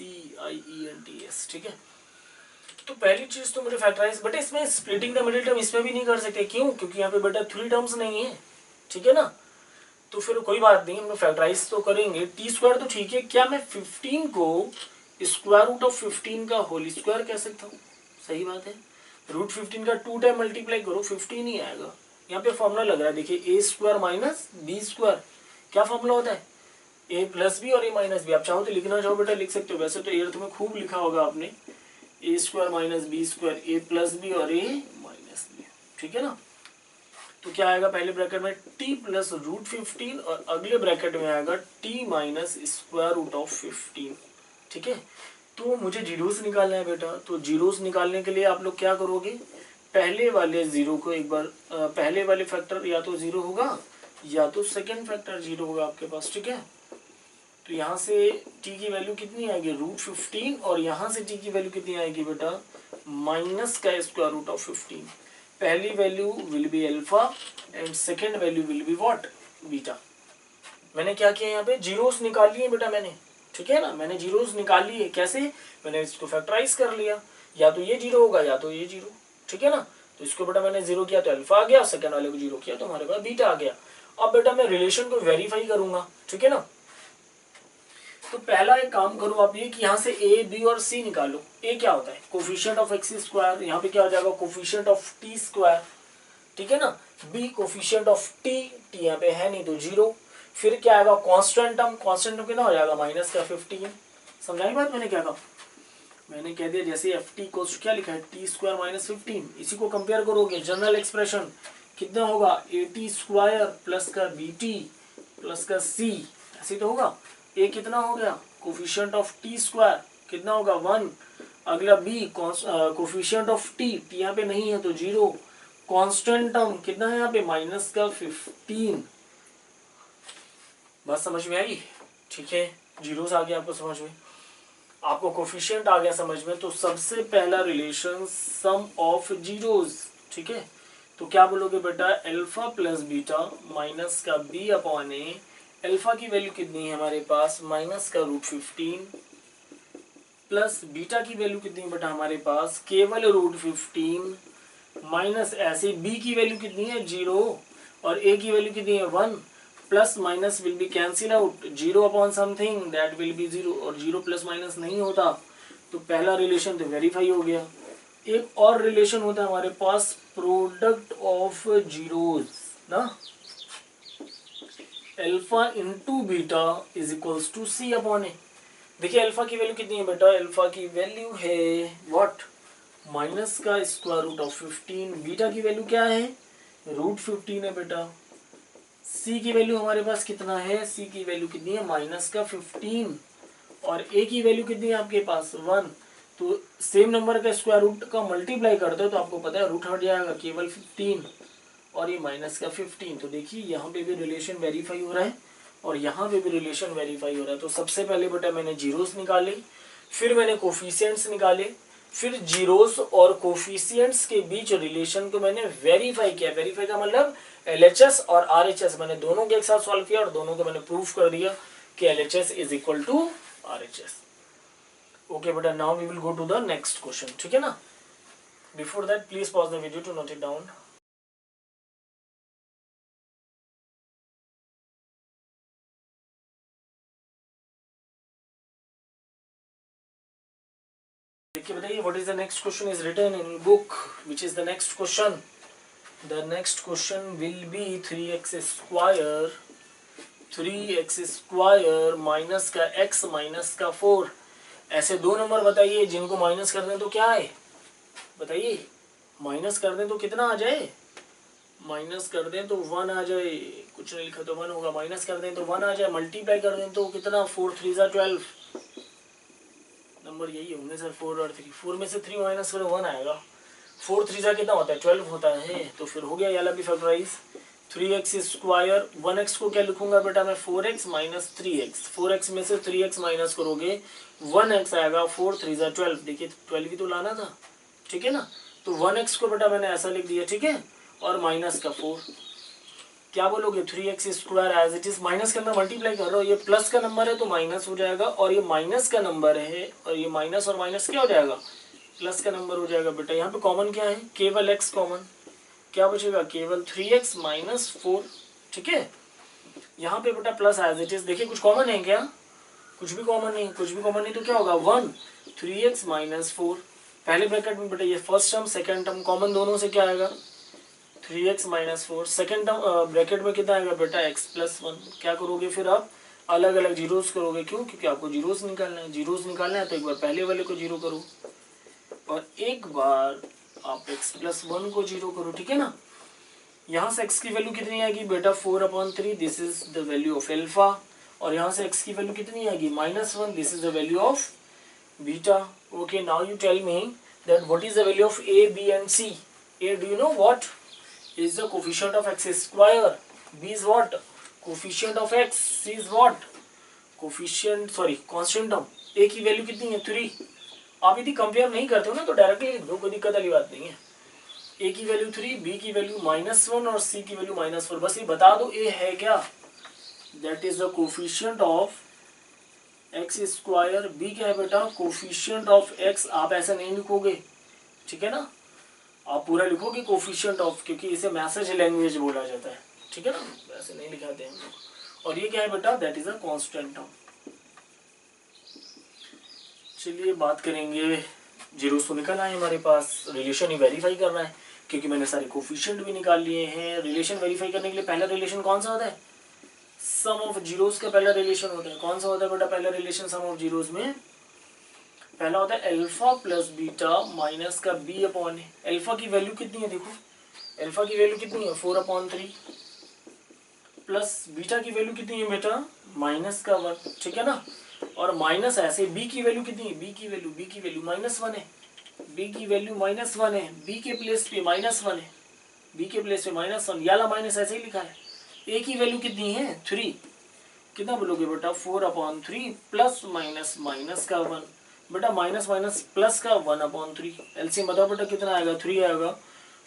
COEFFICIENTS, ठीक है। तो पहली चीज तो मुझे फैक्टराइज, बट इसमें स्प्लिटिंग द मिडिल टर्म इसमें भी नहीं कर सकते, क्यों, क्योंकि यहाँ पे बेटा 3 टर्म्स नहीं है, ठीक है ना। तो फिर कोई बात नहीं, हम लोग फैक्टराइज तो करेंगे। t² तो ठीक है, क्या मैं 15 को स्क्वायर रूट ऑफ 15 का होल स्क्वायर कह सकता हूँ, सही बात है। रूट 15 का 2 टाइम मल्टीप्लाई करो 15 ही आएगा। यहाँ पे फॉर्मूला लग रहा है, देखिए a² - b², क्या फॉर्मूला होता है, a प्लस बी और a माइनस बी। आप चाहो तो लिखना चाहो बेटा लिख सकते हो, वैसे तो 8th में खूब लिखा होगा आपने, a² - b², a plus b और a माइनस बी, ठीक है ना। तो क्या आएगा, पहले ब्रैकेट में t प्लस रूट 15 और अगले ब्रैकेट में आएगा t minus square root of 15, ठीक है। तो मुझे जीरोस निकालना है बेटा, तो जीरोस निकालने के लिए आप लोग क्या करोगे, पहले वाले जीरो को एक बार पहले वाले फैक्टर या तो 0 होगा या तो सेकेंड फैक्टर 0 होगा आपके पास, ठीक है। तो यहाँ से t की वैल्यू कितनी आएगी रूट 15, और यहाँ से t की वैल्यू कितनी आएगी बेटा माइनस का स्क्वायर रूट ऑफ 15। पहली value will be alpha and second value will be what, beta. मैंने क्या किया यहाँ पे, जीरोस निकाल लिए बेटा मैंने, ठीक है ना, मैंने जीरोस निकाल लिए। कैसे, मैंने इसको फैक्टराइज कर लिया, या तो ये 0 होगा या तो ये 0, ठीक है ना। तो इसको बेटा मैंने 0 किया तो अल्फा आ गया, सेकेंड वाले को 0 किया तो हमारे पास बीटा आ गया। अब बेटा मैं रिलेशन को वेरीफाई करूंगा, ठीक है ना। तो पहला एक काम करो आप ये कि यहाँ से a, b और c निकालो। a क्या होता है, कोफिशिएंट ऑफ x², यहाँ पे क्या हो जाएगा कोफिशिएंट ऑफ t², ठीक है ना। B coefficient of t, t यहाँ पे है नहीं तो 0। फिर क्या आएगा कांस्टेंट टर्म, कांस्टेंट टर्म कितना हो जाएगा माइनस का 15। समझाई बात मैंने क्या कहा, मैंने कह दिया जैसे एफ टी को क्या लिखा है टी स्क्वायर माइनस 15, इसी को कंपेयर करोगे जनरल एक्सप्रेशन कितना होगा ए टी स्क्वायर प्लस का बी टी प्लस का सी, ऐसे तो होगा। ए कितना हो गया कोफिशिएंट ऑफ टी स्क्वायर कितना होगा 1, अगला b coefficient of t, t यहाँ पे नहीं है तो 0, कांस्टेंट टर्म कितना है यहाँ पे माइनस का 15। बस समझ में आई, ठीक है। जीरोस आ गया आपको समझ में, आपको कोफिशिएंट आ गया समझ में। तो सबसे पहला रिलेशन सम ऑफ जीरोस, ठीक है। तो क्या बोलोगे बेटा अल्फा प्लस बीटा माइनस का बी अपॉन ए, अल्फा की वैल्यू कितनी है हमारे पास माइनस का √15 प्लस बीटा की वैल्यू कितनी है बेटा हमारे पास केवल √15 माइनस ऐसे बी की वैल्यू कितनी है 0 और ए की वैल्यू कितनी है 1, plus minus will be cancel out, 0 upon something that will B 0, और 0 प्लस माइनस नहीं होता। तो पहला रिलेशन तो वेरीफाई हो गया। एक और रिलेशन होता है हमारे पास प्रोडक्ट ऑफ जीरोस ना, alpha into beta is equals to C upon a. देखिए अल्फा की वैल्यू कितनी है बेटा, अल्फा की वैल्यू है व्हाट माइनस का स्क्वायर रूट ऑफ 15, बीटा की वैल्यू क्या है √15 है बेटा। सी की वैल्यू हमारे पास कितना है, सी की वैल्यू कितनी है माइनस का 15 और ए की वैल्यू कितनी है आपके पास 1। तो सेम नंबर का स्क्वायर रूट का मल्टीप्लाई करते हो तो आपको पता है रूट हट जाएगा केवल 15 और ये माइनस का 15। तो देखिए यहाँ पे भी रिलेशन वेरीफाई हो रहा है और यहाँ पे भी रिलेशन वेरीफाई हो रहा है। तो सबसे पहले बेटा मैंने जीरोस निकाले, फिर मैंने कोफिशिएंट्स निकाले, फिर जीरोस और कोफिशिएंट्स के बीच रिलेशन को मैंने वेरीफाई किया। वेरीफाई का मतलब LHS और RHS मैंने दोनों के एक साथ सॉल्व किया और दोनों को मैंने प्रूफ कर दिया कि LHS इज इक्वल टू RHS। ओके बेटा, now we will go to the next question, ठीक है ना। Before that please pause the video to note it down. देखिए बताइए what is the next question is written in book, which is the next question. The next question will be 3x square minus का x minus का 4। ऐसे दो number बताइए जिनको minus कर दें तो क्या है बताइए, माइनस कर दें तो कितना आ जाए, माइनस कर दें तो 1 आ जाए, कुछ नहीं लिखा तो 1 होगा, माइनस कर दें तो 1 आ जाए, मल्टीप्लाई कर दें तो कितना 4 3 12 नंबर यही होंगे सर 4 और 3, 4 में से 3 माइनस करो 1 आएगा, 4 3 कितना होता है 12 होता है। तो फिर हो गया याला भी फैक्टराइज 3x स्क्वायर, 1x को क्या लिखूंगा बेटा मैं 4x माइनस 3x, 4x में से 3x माइनस करोगे 1x आएगा, 4 3 12, देखिए 12 भी तो लाना था, ठीक है ना। तो 1x को बेटा मैंने ऐसा लिख दिया, ठीक है, और माइनस का 4, क्या बोलोगे 3x square as it is, minus के अंदर मल्टीप्लाई कर रहे हो, ये प्लस का नंबर है तो माइनस हो जाएगा, और ये माइनस का नंबर है और ये माइनस और माइनस क्या हो जाएगा प्लस का नंबर हो जाएगा बेटा। यहाँ पे कॉमन क्या है केवल x कॉमन, क्या बचेगा केवल 3x माइनस 4, ठीक है। यहाँ पे बेटा प्लस एज इट इज, देखिए कुछ कॉमन है क्या, कुछ भी कॉमन नहीं, कुछ भी कॉमन नहीं तो क्या होगा 1 3x माइनस 4, पहले ब्रैकेट में बेटा ये first term second term common दोनों से क्या आएगा 3x minus 4, second term bracket में कितना आएगा बेटा x प्लस 1। क्या करोगे फिर आप अलग अलग जीरोस करोगे, क्यों, क्योंकि आपको जीरोस निकालना है, जीरोस निकालना है तो एक बार पहले वाले को जीरो करो और एक बार आप x प्लस 1 को जीरो करो, ठीक है ना। यहाँ से x की वैल्यू कितनी आएगी बेटा 4/3, this is the value of alpha, और यहाँ से x की वैल्यू कितनी आएगी -1, this is the value of beta. Okay, now you tell me that what is the value of a b and c। a do you know what is the coefficient of x square, b is what coefficient of x, c is what coefficient constant term। a की value कितनी है 3, आप यदि compare नहीं करते हो ना तो डायरेक्टली लिख दो, कोई दिक्कत वाली बात नहीं है। a की वैल्यू 3, b की वैल्यू -1 और c की वैल्यू -4, बस ये बता दो a है क्या, that is the coefficient of x square, b क्या है बेटा कोफिशिएंट ऑफ x, आप ऐसा नहीं लिखोगे, ठीक है ना, आप पूरा लिखोगे कोफिशिएंट ऑफ, क्योंकि इसे मैसेज लैंग्वेज बोला जाता है, ठीक है ना, ऐसे नहीं लिखाते हैं हम लोग। और ये क्या है बेटा that is a constant term. चलिए बात करेंगे, जीरोस तो निकल आए हमारे पास, रिलेशन ही वेरीफाई करना है क्योंकि मैंने सारे कोफिशिएंट भी निकाल लिए हैं। रिलेशन वेरीफाई करने के लिए पहला रिलेशन कौन सा होता है, सम ऑफ जीरोस का पहला रिलेशन होता है। कौन सा होता है बेटा पहला रिलेशन सम ऑफ जीरोस में? पहला होता है अल्फा प्लस बीटा माइनस का बी अपॉन ए। अल्फा की वैल्यू कितनी है, देखो अल्फा की वैल्यू कितनी है 4/3 प्लस बीटा की वैल्यू कितनी है बेटा माइनस का 1, ठीक है ना। और माइनस ऐसे बी की वैल्यू कितनी है, बी की वैल्यू -1 है, बी की वैल्यू -1 है, बी के प्लेस पे -1 है, बी के प्लेस पे -1, याला माइनस ऐसे ही लिखा है। ए की वैल्यू कितनी है 3, कितना बोलोगे बेटा 4/3 प्लस माइनस माइनस का 1, बेटा माइनस माइनस प्लस का 1/3। एलसीएम बताओ बेटा कितना आएगा, 3 आएगा,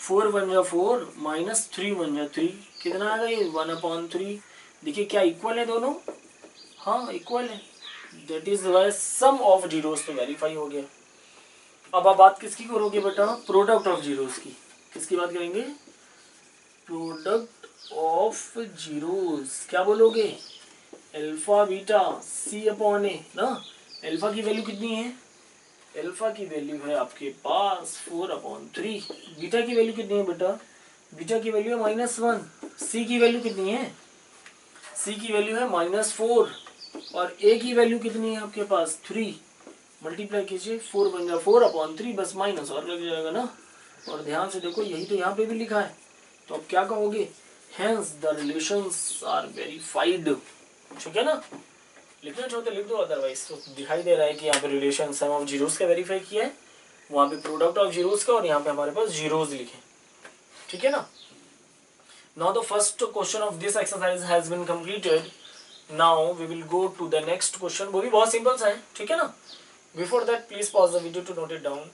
4 1 जा 4 माइनस 3 1 जा 3, कितना आएगा ये 1/3। देखिए क्या इक्वल है दोनों, हाँ इक्वल है, that is why sum of zeros तो वेरीफाई हो गया। अब आप बात किसकी करोगे बेटा, प्रोडक्ट ऑफ जीरोस की। किसकी बात करेंगे, प्रोडक्ट ऑफ जीरोस। क्या बोलोगे, अल्फा बीटा सी अपॉन ए ना। अल्फा की वैल्यू कितनी है, अल्फा की वैल्यू है आपके पास 4/3। बीटा की वैल्यू कितनी है बेटा, बीटा की वैल्यू है -1। सी की वैल्यू कितनी है, सी की वैल्यू है -4 और ए की वैल्यू कितनी है आपके पास 3। मल्टीप्लाई कीजिए, 4 बन जाए 4/3, बस माइनस और लग जाएगा ना। और ध्यान से देखो यही तो यहाँ पे भी लिखा है, तो अब क्या कहोगे, hence the relations are verified, ठीक है ना। लिखना चाहो तो लिख दो, अदरवाइज तो दिखाई दे रहा है कि यहाँ पे रिलेशन सम ऑफ जीरोस का वेरीफाई किया है, वहाँ पे प्रोडक्ट ऑफ जीरोस का, और यहाँ पे हमारे पास जीरोस लिखे, ठीक है ना। Now the first question of this exercise has been completed. Now we will go to the next question, वो भी बहुत सिंपल सा है, ठीक है ना। Before that please pause the video to note it down.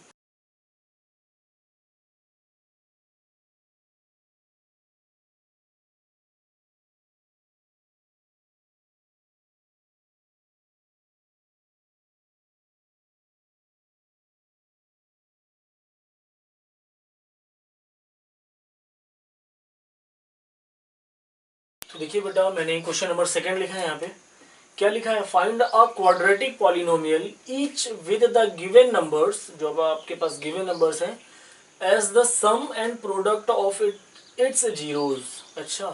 तो देखिए बेटा मैंने क्वेश्चन नंबर 2 लिखा है यहाँ पे। क्या लिखा है, find a quadratic polynomial each with the given numbers, जो अब आपके पास गिवन नंबर्स हैं, as the sum and product of its zeros. अच्छा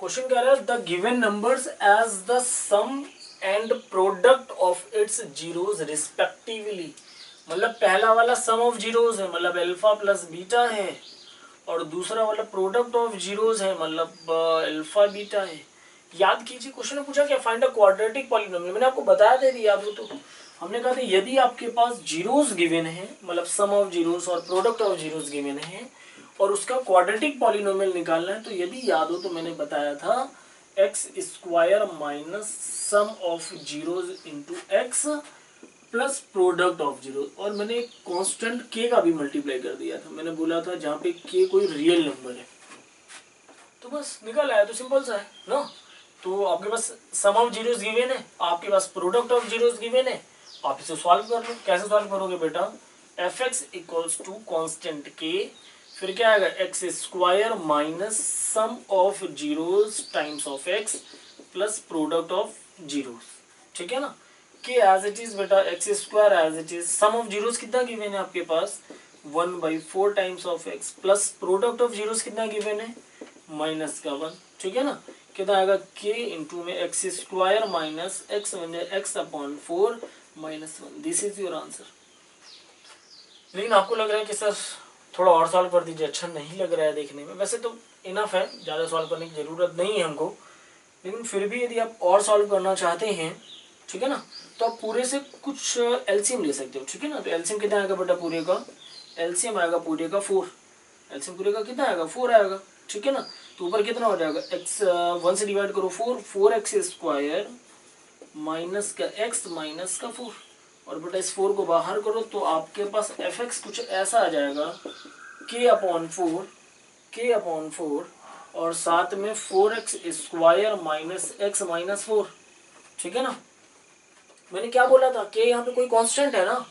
क्वेश्चन कह रहा है the given numbers as the sum and product of its zeros respectively. मतलब पहला वाला सम ऑफ जीरोस है, मतलब अल्फा प्लस बीटा है, और दूसरा वाला प्रोडक्ट ऑफ जीरोस है, मतलब अल्फा बीटा है। याद कीजिए क्वेश्चन में पूछा क्या, फाइंड अ क्वाड्रेटिक पॉलिनोमियल। मैंने आपको बताया था यदि याद हो तो, हमने कहा था यदि आपके पास जीरोस गिवन है, मतलब सम ऑफ जीरोस और प्रोडक्ट ऑफ जीरोस गिवन है, और उसका क्वाड्रेटिक पॉलिनोमियल निकालना है, तो यदि याद हो तो मैंने बताया था x² minus sum of zeros into x plus product of zero, और मैंने एक कांस्टेंट k का भी मल्टीप्लाई कर दिया था। मैंने बोला था जहाँ पे k कोई रियल नंबर है, तो बस निकल आया, तो सिंपल सा है ना। तो आपके पास सम ऑफ जीरोस गिवन है, आपके पास प्रोडक्ट ऑफ जीरोस गिवन है, आप इसे सॉल्व कर लो। कैसे सॉल्व करोगे बेटा, fx equals to constant k, फिर क्या आएगा x² minus sum of zeros times of x plus product of zeros, ठीक है ना। k एज इट इज बेटा, x² as it is, sum of zeros कितना गिवन है आपके पास 1/4 times of x plus product of zeros कितना given है -1, ठीक है ना। कितना आएगा k इंटू में x² minus x/4 -1, this is your answer. लेकिन आपको लग रहा है कि सर थोड़ा और सॉल्व कर दीजिए, अच्छा नहीं लग रहा है देखने में, वैसे तो इनफ है, ज़्यादा सॉल्व करने की ज़रूरत नहीं है हमको, लेकिन फिर भी यदि आप और सॉल्व करना चाहते हैं, ठीक है ना, तो आप पूरे से कुछ एलसीएम ले सकते हो, ठीक है ना। तो एलसीएम कितना आएगा बेटा पूरे का, एलसीएम आएगा पूरे का 4, एलसीएम पूरे का कितना आएगा 4 आएगा, ठीक है ना। तो ऊपर कितना हो जाएगा, x 1 से डिवाइड करो 4x² माइनस का x माइनस का 4, और बेटा इस 4 को बाहर करो तो आपके पास fx कुछ ऐसा आ जाएगा k/4 और साथ में 4x² माइनस x माइनस 4, ठीक है ना। मैंने क्या बोला था, k यहाँ पे कोई कांस्टेंट है ना,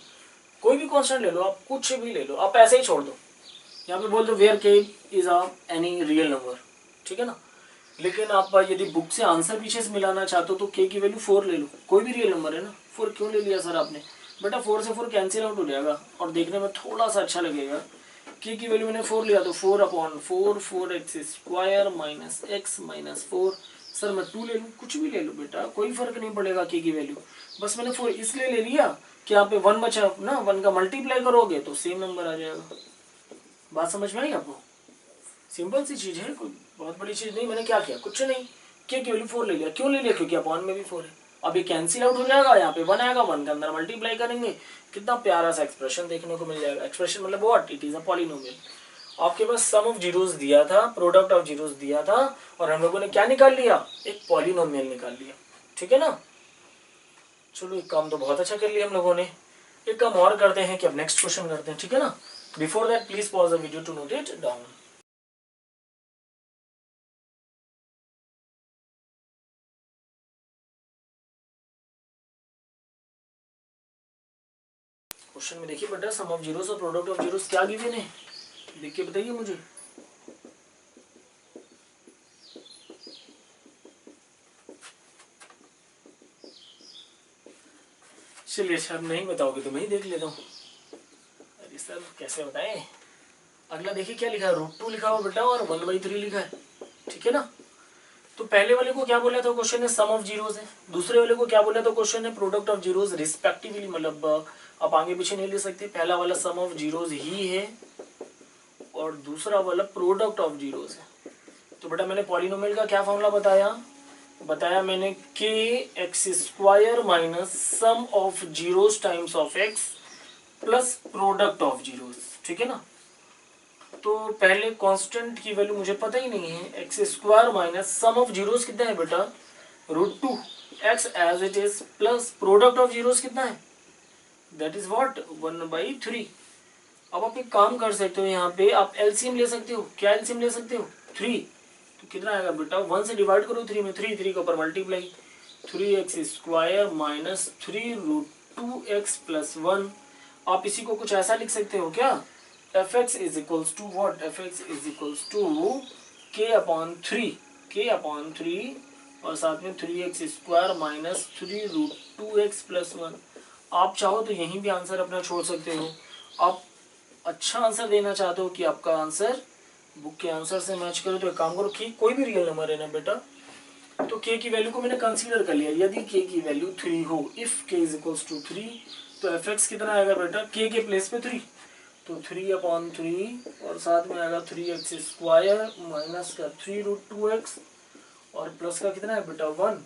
कोई भी कांस्टेंट ले लो आप, कुछ भी ले लो, आप ऐसे ही छोड़ दो, यहाँ पे बोल दो where k is a any real number, ठीक है ना। लेकिन आप यदि बुक से आंसर पीछे से मिलाना चाहते हो तो k की वैल्यू 4 ले लो, कोई भी रियल नंबर है ना। 4 क्यों ले लिया सर आपने, बेटा 4 से 4 कैंसिल आउट हो जाएगा और देखने में थोड़ा सा अच्छा लगेगा के की वैल्यू मैंने 4 लिया तो 4/4 4x² minus x minus 4। Sir मैं 2 ले लूँ, कुछ भी ले लो बेटा, कोई फर्क नहीं पड़ेगा के की वैल्यू। बस मैंने 4 इसलिए ले लिया कि यहाँ पे 1 बचा ना, 1 का मल्टीप्लाई करोगे तो सेम नंबर आ जाएगा। बात समझ में आई आपको? सिंपल सी चीज है, कोई बहुत बड़ी चीज नहीं। मैंने क्या किया, कुछ नहीं, के की वैल्यू 4 ले लिया। क्यों ले लिया? क्योंकि अपॉन में भी 4 है। अब ये कैंसिल आउट हो जाएगा, यहाँ पे 1 आएगा, 1 के अंदर मल्टीप्लाई करेंगे, कितना प्यारा सा एक्सप्रेशन देखने को मिल जाएगा। एक्सप्रेशन मतलब what? It is a polynomial. आपके पास सम ऑफ जीरोस दिया था, प्रोडक्ट ऑफ जीरोस दिया था, और हम लोगों ने क्या निकाल लिया? एक पॉलिनोमियल निकाल लिया। ठीक है ना? चलो एक काम तो बहुत अच्छा कर लिया हम लोगों ने। एक काम और करते हैं कि अब नेक्स्ट क्वेश्चन करते हैं। ठीक है ना? Before that please pause the video to note it down. Question में देखिए बेटा, सम ऑफ जीरोस और प्रोडक्ट ऑफ जीरोस क्या गिवन है, देख के बताइए मुझे। चलिए अच्छा, अब नहीं बताओगे तो मैं ही देख लेता हूँ। अरे सर कैसे बताएं। अगला देखिए क्या लिखा है, √2 लिखा हुआ बेटा और 1/3 लिखा है। ठीक है ना? तो पहले वाले को क्या बोला था क्वेश्चन ने? सम ऑफ जीरोस है। दूसरे वाले को क्या बोला था क्वेश्चन ने? Product of zeros respectively. मतलब आप आगे पीछे नहीं ले सकते। पहला वाला सम ऑफ जीरोस ही है और दूसरा वाला प्रोडक्ट ऑफ जीरोस है। तो बेटा मैंने पॉलिनोमियल का क्या फॉर्मूला बताया मैंने, के x square minus sum of zeros times of x plus product of zeros. ठीक है ना? तो पहले कांस्टेंट की वैल्यू मुझे पता ही नहीं है। X square minus sum of zeros कितना है बेटा? √2 x as it is plus product of zeros कितना है? That is what? 1/3। अब आप एक काम कर सकते हो, यहाँ पे आप एलसीएम ले सकते हो। क्या एलसीएम ले सकते हो? 3। तो कितना आएगा बेटा? 1 से डिवाइड करो 3 में, 3 के ऊपर multiply, 3x square minus 3√2x plus 1। आप इसी को कुछ ऐसा लिख सकते हो क्या? fx is equals to what? fx is equals to k/3 और साथ में 3x square minus 3√2x plus 1। आप चाहो तो यहीं भी आंसर अपना छोड़ सकते हो। आप अच्छा आंसर देना चाहते हो कि आपका आंसर बुक के आंसर से मैच करो, तो एक काम करो कि कोई भी रियल नंबर है ना बेटा, तो k की वैल्यू को मैंने कंसीडर कर लिया। यदि k की वैल्यू 3 हो, if k is equals to 3, तो fx कितना आएगा बेटा? k के प्लेस पे 3, तो 3/3 और साथ में आएगा 3x स्क्वायर माइनस का 3√2x और प्लस का कितना है बेटा? 1।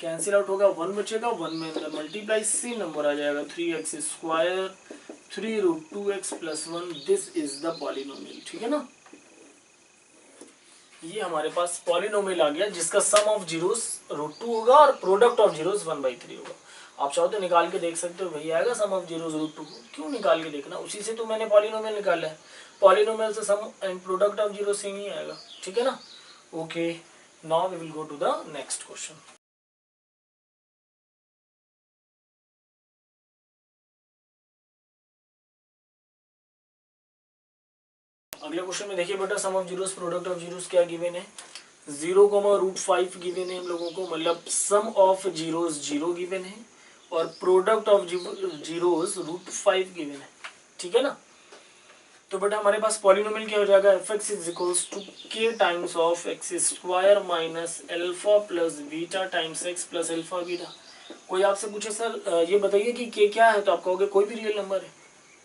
कैंसिल आउट होगा, 1 बचेगा, 1 में अंदर मल्टीप्लाई, सेम नंबर आ जाएगा 3x square 3√2x plus 1। This is the polynomial. ठीक है ना? ये हमारे पास पॉलिनोमियल आ गया जिसका सम ऑफ जीरोस √2 होगा और प्रोडक्ट ऑफ जीरोस 1/3 होगा। आप चाहो तो निकाल के देख सकते हो, वही आएगा सम ऑफ जीरोस √2। क्यों निकाल के देखना, उसी से तो मैंने पॉलिनोमियल निकाला है। पॉलिनोमियल से sum and product of zeros same ही आएगा। ठीक है ना? Okay, now we will go to the next question. अगले क्वेश्चन में देखिए बेटा, sum of zeros product of zeros क्या गिवन है? 0,√5 गिवन है हम लोगों को, मतलब सम ऑफ जीरोस 0 गिवन है और प्रोडक्ट ऑफ जीरोस √5 गिवन है। ठीक है ना? तो बेटा हमारे पास पॉलिनोमियल क्या हो जाएगा? fx is equals to k times of x square minus alpha plus beta times x plus alpha beta. कोई आपसे पूछे सर ये बताइए कि k क्या है, तो आप कहोगे कोई भी रियल नंबर है।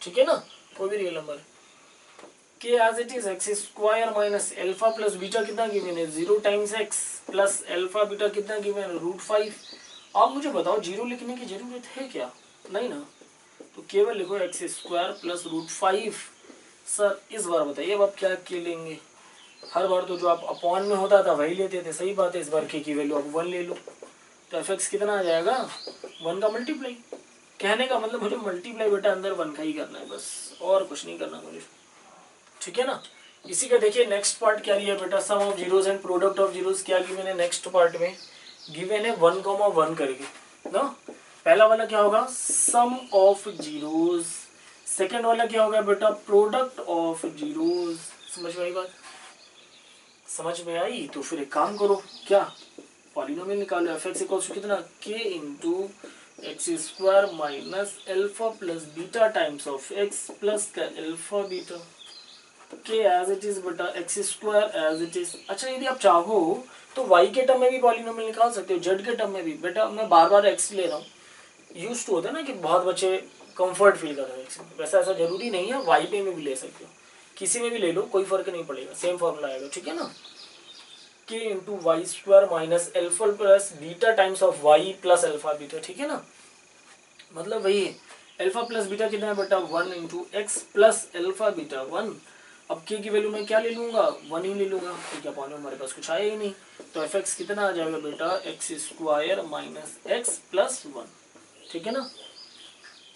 ठीक है ना? कोई भी रियल नंबर है। k as it is x square minus alpha plus beta कितना गिवन है? 0 times x plus alpha beta कितना गिवन है? √5। आप मुझे बताओ 0 लिखने की जरूरत है क्या? नहीं ना, तो केवल लिखो एक्स स्क्वायर प्लस √5। सर इस बार बताइए अब आप क्या के लेंगे? हर बार तो जो आप अपॉन में होता था वही लेते थे, सही बात है। इस बार के की वैल्यू आप 1 ले लो, तो एफ एक्स कितना आ जाएगा? 1 का मल्टीप्लाई। कहने का मतलब मुझे मल्टीप्लाई बेटा अंदर 1 का ही करना है, बस और कुछ नहीं करना मुझे। ठीक है ना? इसी का देखिए नेक्स्ट पार्ट क्या लिया बेटा, sum of zeros and product of zeros क्या गिवन है नेक्स्ट पार्ट में? गिवन है 1,1 करके ना। पहला वाला क्या होगा? सम ऑफ जीरोस। सेकेंड वाला क्या होगा बेटा? Product of zeros. समझ में आई बात? समझ में आई? तो फिर एक काम करो, क्या पॉलिनोमियल निकालो। एफ एक्स इक्वल्स टू कितना? K into x square minus alpha plus beta times of x plus का alpha beta. K as it is बेटा x square as it is. अच्छा यदि आप चाहो तो वाई के टर्म में भी पॉलिनोमियल निकाल सकते हो, जेड के टर्म में भी। बेटा मैं बार बार एक्स ले रहा हूँ, यूज टू होता है ना कि बहुत बच्चे कंफर्ट फील कर रहे हैं एक्स में, वैसा ऐसा जरूरी नहीं है, वाई पे में भी ले सकते हो, किसी में भी ले लो, कोई फर्क नहीं पड़ेगा, सेम फॉर्मूला आएगा, ठीक है ना। K into y square minus alpha plus beta times of y plus alpha beta, ठीक है ना। मतलब वही एल्फा प्लस बीटा कितना है बेटा 1 into x plus alpha beta 1। अब के की वैल्यू मैं क्या ले लूंगा 1 ही ले लूंगा, ठीक है, पॉइंट हमारे पास कुछ आया ही नहीं, तो एफ एक्स कितना आ जाएगा बेटा x square minus x plus 1, ठीक है ना।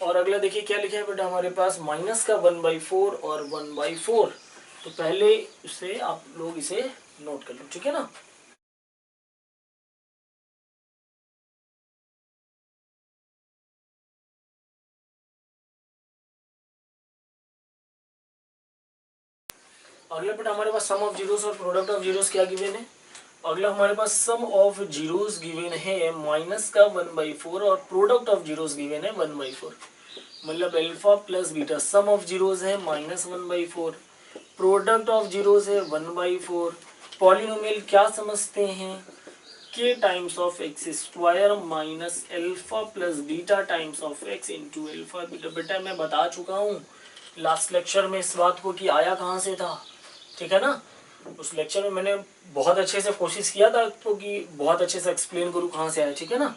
और अगला देखिए क्या लिखा है बेटा हमारे पास माइनस का 1/4 और 1/4, तो पहले से आप लोग इसे नोट कर लो, ठीक है ना। अगला बेटा हमारे पास सम ऑफ जीरोस और प्रोडक्ट ऑफ जीरोस क्या गिवन है। अगला हमारे पास सम ऑफ जीरोस गिवन है माइनस का 1/4 और प्रोडक्ट ऑफ जीरोस गिवन है 1/4। मतलब alpha plus beta, sum of zeros है माइनस 1/4, प्रोडक्ट ऑफ जीरोस है 1/4। पॉलिनोमियल क्या समझते हैं, k times of x square minus alpha plus beta times of x into alpha beta. बेटा मैं बता चुका हूँ लास्ट लेक्चर में इस बात को कि आया कहाँ से था, ठीक है ना। उस लेक्चर में मैंने बहुत अच्छे से कोशिश किया था तो कि बहुत अच्छे से एक्सप्लेन करूँ कहाँ से आया, ठीक है ना।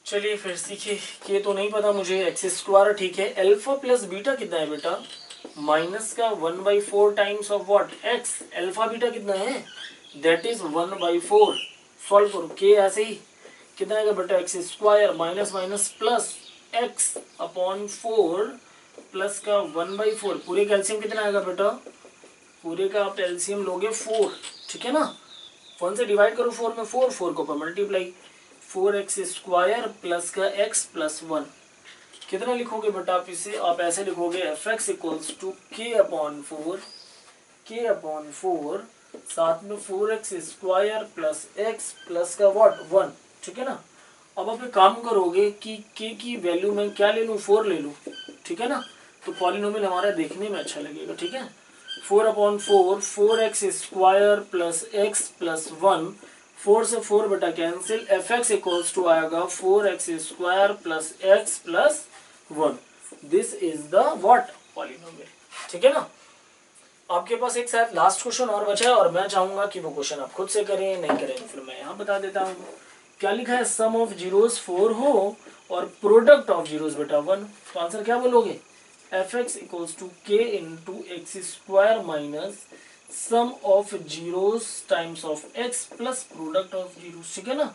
चलिए फिर सीखिए, के तो नहीं पता मुझे, एक्स स्क्वायर ठीक है, अल्फा प्लस बीटा कितना है बेटा माइनस का 1/4 times of what x, alpha beta कितना है दैट इज 1/4। सॉल्व करो के ऐसे ही कितना आएगा बेटा x square minus minus plus x upon 4 plus का 1/4, पूरे का एलसीएम कितना आएगा बेटा, पूरे का आप एलसीएम लोगे 4, ठीक है ना। 1 से डिवाइड करो 4 में, 4 को पर मल्टीप्लाई, 4x स्क्वायर प्लस का x प्लस 1 कितना लिखोगे बेटा आप इसे, आप ऐसे लिखोगे एफ एक्स इक्वल्स टू के अपॉन 4 साथ में 4x square plus x plus का व्हाट 1, ठीक है ना। अब आप एक काम करोगे कि के की वैल्यू में क्या ले लूँ 4 ले लूँ, ठीक है ना, तो पॉलिनोमियल हमारा देखने में अच्छा लगेगा, ठीक है। 4/4 4x square plus x plus 1, 4 से 4 बेटा cancel, f x equals to आएगा 4x square plus x plus 1। This is the what polynomial, ठीक है ना। आपके पास एक शायद लास्ट क्वेश्चन और बचा है और मैं चाहूंगा कि वो क्वेश्चन आप खुद से करें, नहीं करें तो फिर मैं यहाँ बता देता हूँ। क्या लिखा है, सम ऑफ जीरोस 4 हो और प्रोडक्ट ऑफ जीरोस बेटा 1, तो आंसर क्या बोलोगे f x equals to k into x square minus sum of zeros times of x plus product of zeros, ठीक है ना।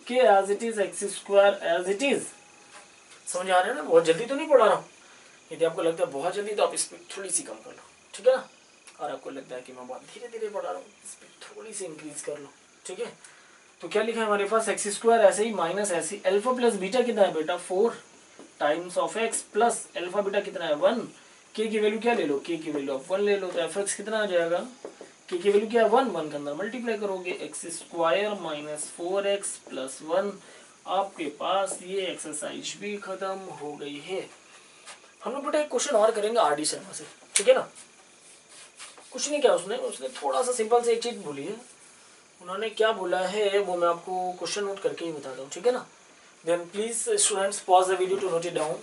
K as it is x square as it is, समझ आ रहा है ना, बहुत जल्दी तो नहीं पढ़ा रहा हूँ। यदि आपको लगता है बहुत जल्दी तो आप स्पीड थोड़ी सी कम कर लो, ठीक है ना, और आपको लगता है कि मैं बहुत धीरे धीरे पढ़ा रहा हूँ, स्पीड थोड़ी सी इंक्रीज कर लो, ठीक है। तो क्या लिखा है हमारे पास एक्स स्क्वायर ऐसे ही माइनस ऐसे ही, अल्फा प्लस बीटा कितना है बेटा 4 times of x plus alpha beta कितना है 1, के की वैल्यू क्या ले लो, के की वैल्यू ऑफ 1 ले लो, तो एफ एक्स कितना आ जाएगा, के की वैल्यू क्या है 1 के अंदर मल्टीप्लाई करोगे x square minus 4x plus 1। आपके पास ये एक्सरसाइज भी खत्म हो गई है। हम लोग बेटा एक क्वेश्चन और करेंगे आर डी शर्मा से, ठीक है ना। कुछ नहीं, क्या उसने थोड़ा सा सिंपल से एक चीज बोली है, उन्होंने क्या बोला है वो मैं आपको क्वेश्चन नोट करके ही बताता हूँ, ठीक है ना। Then please students pause the video to note it down.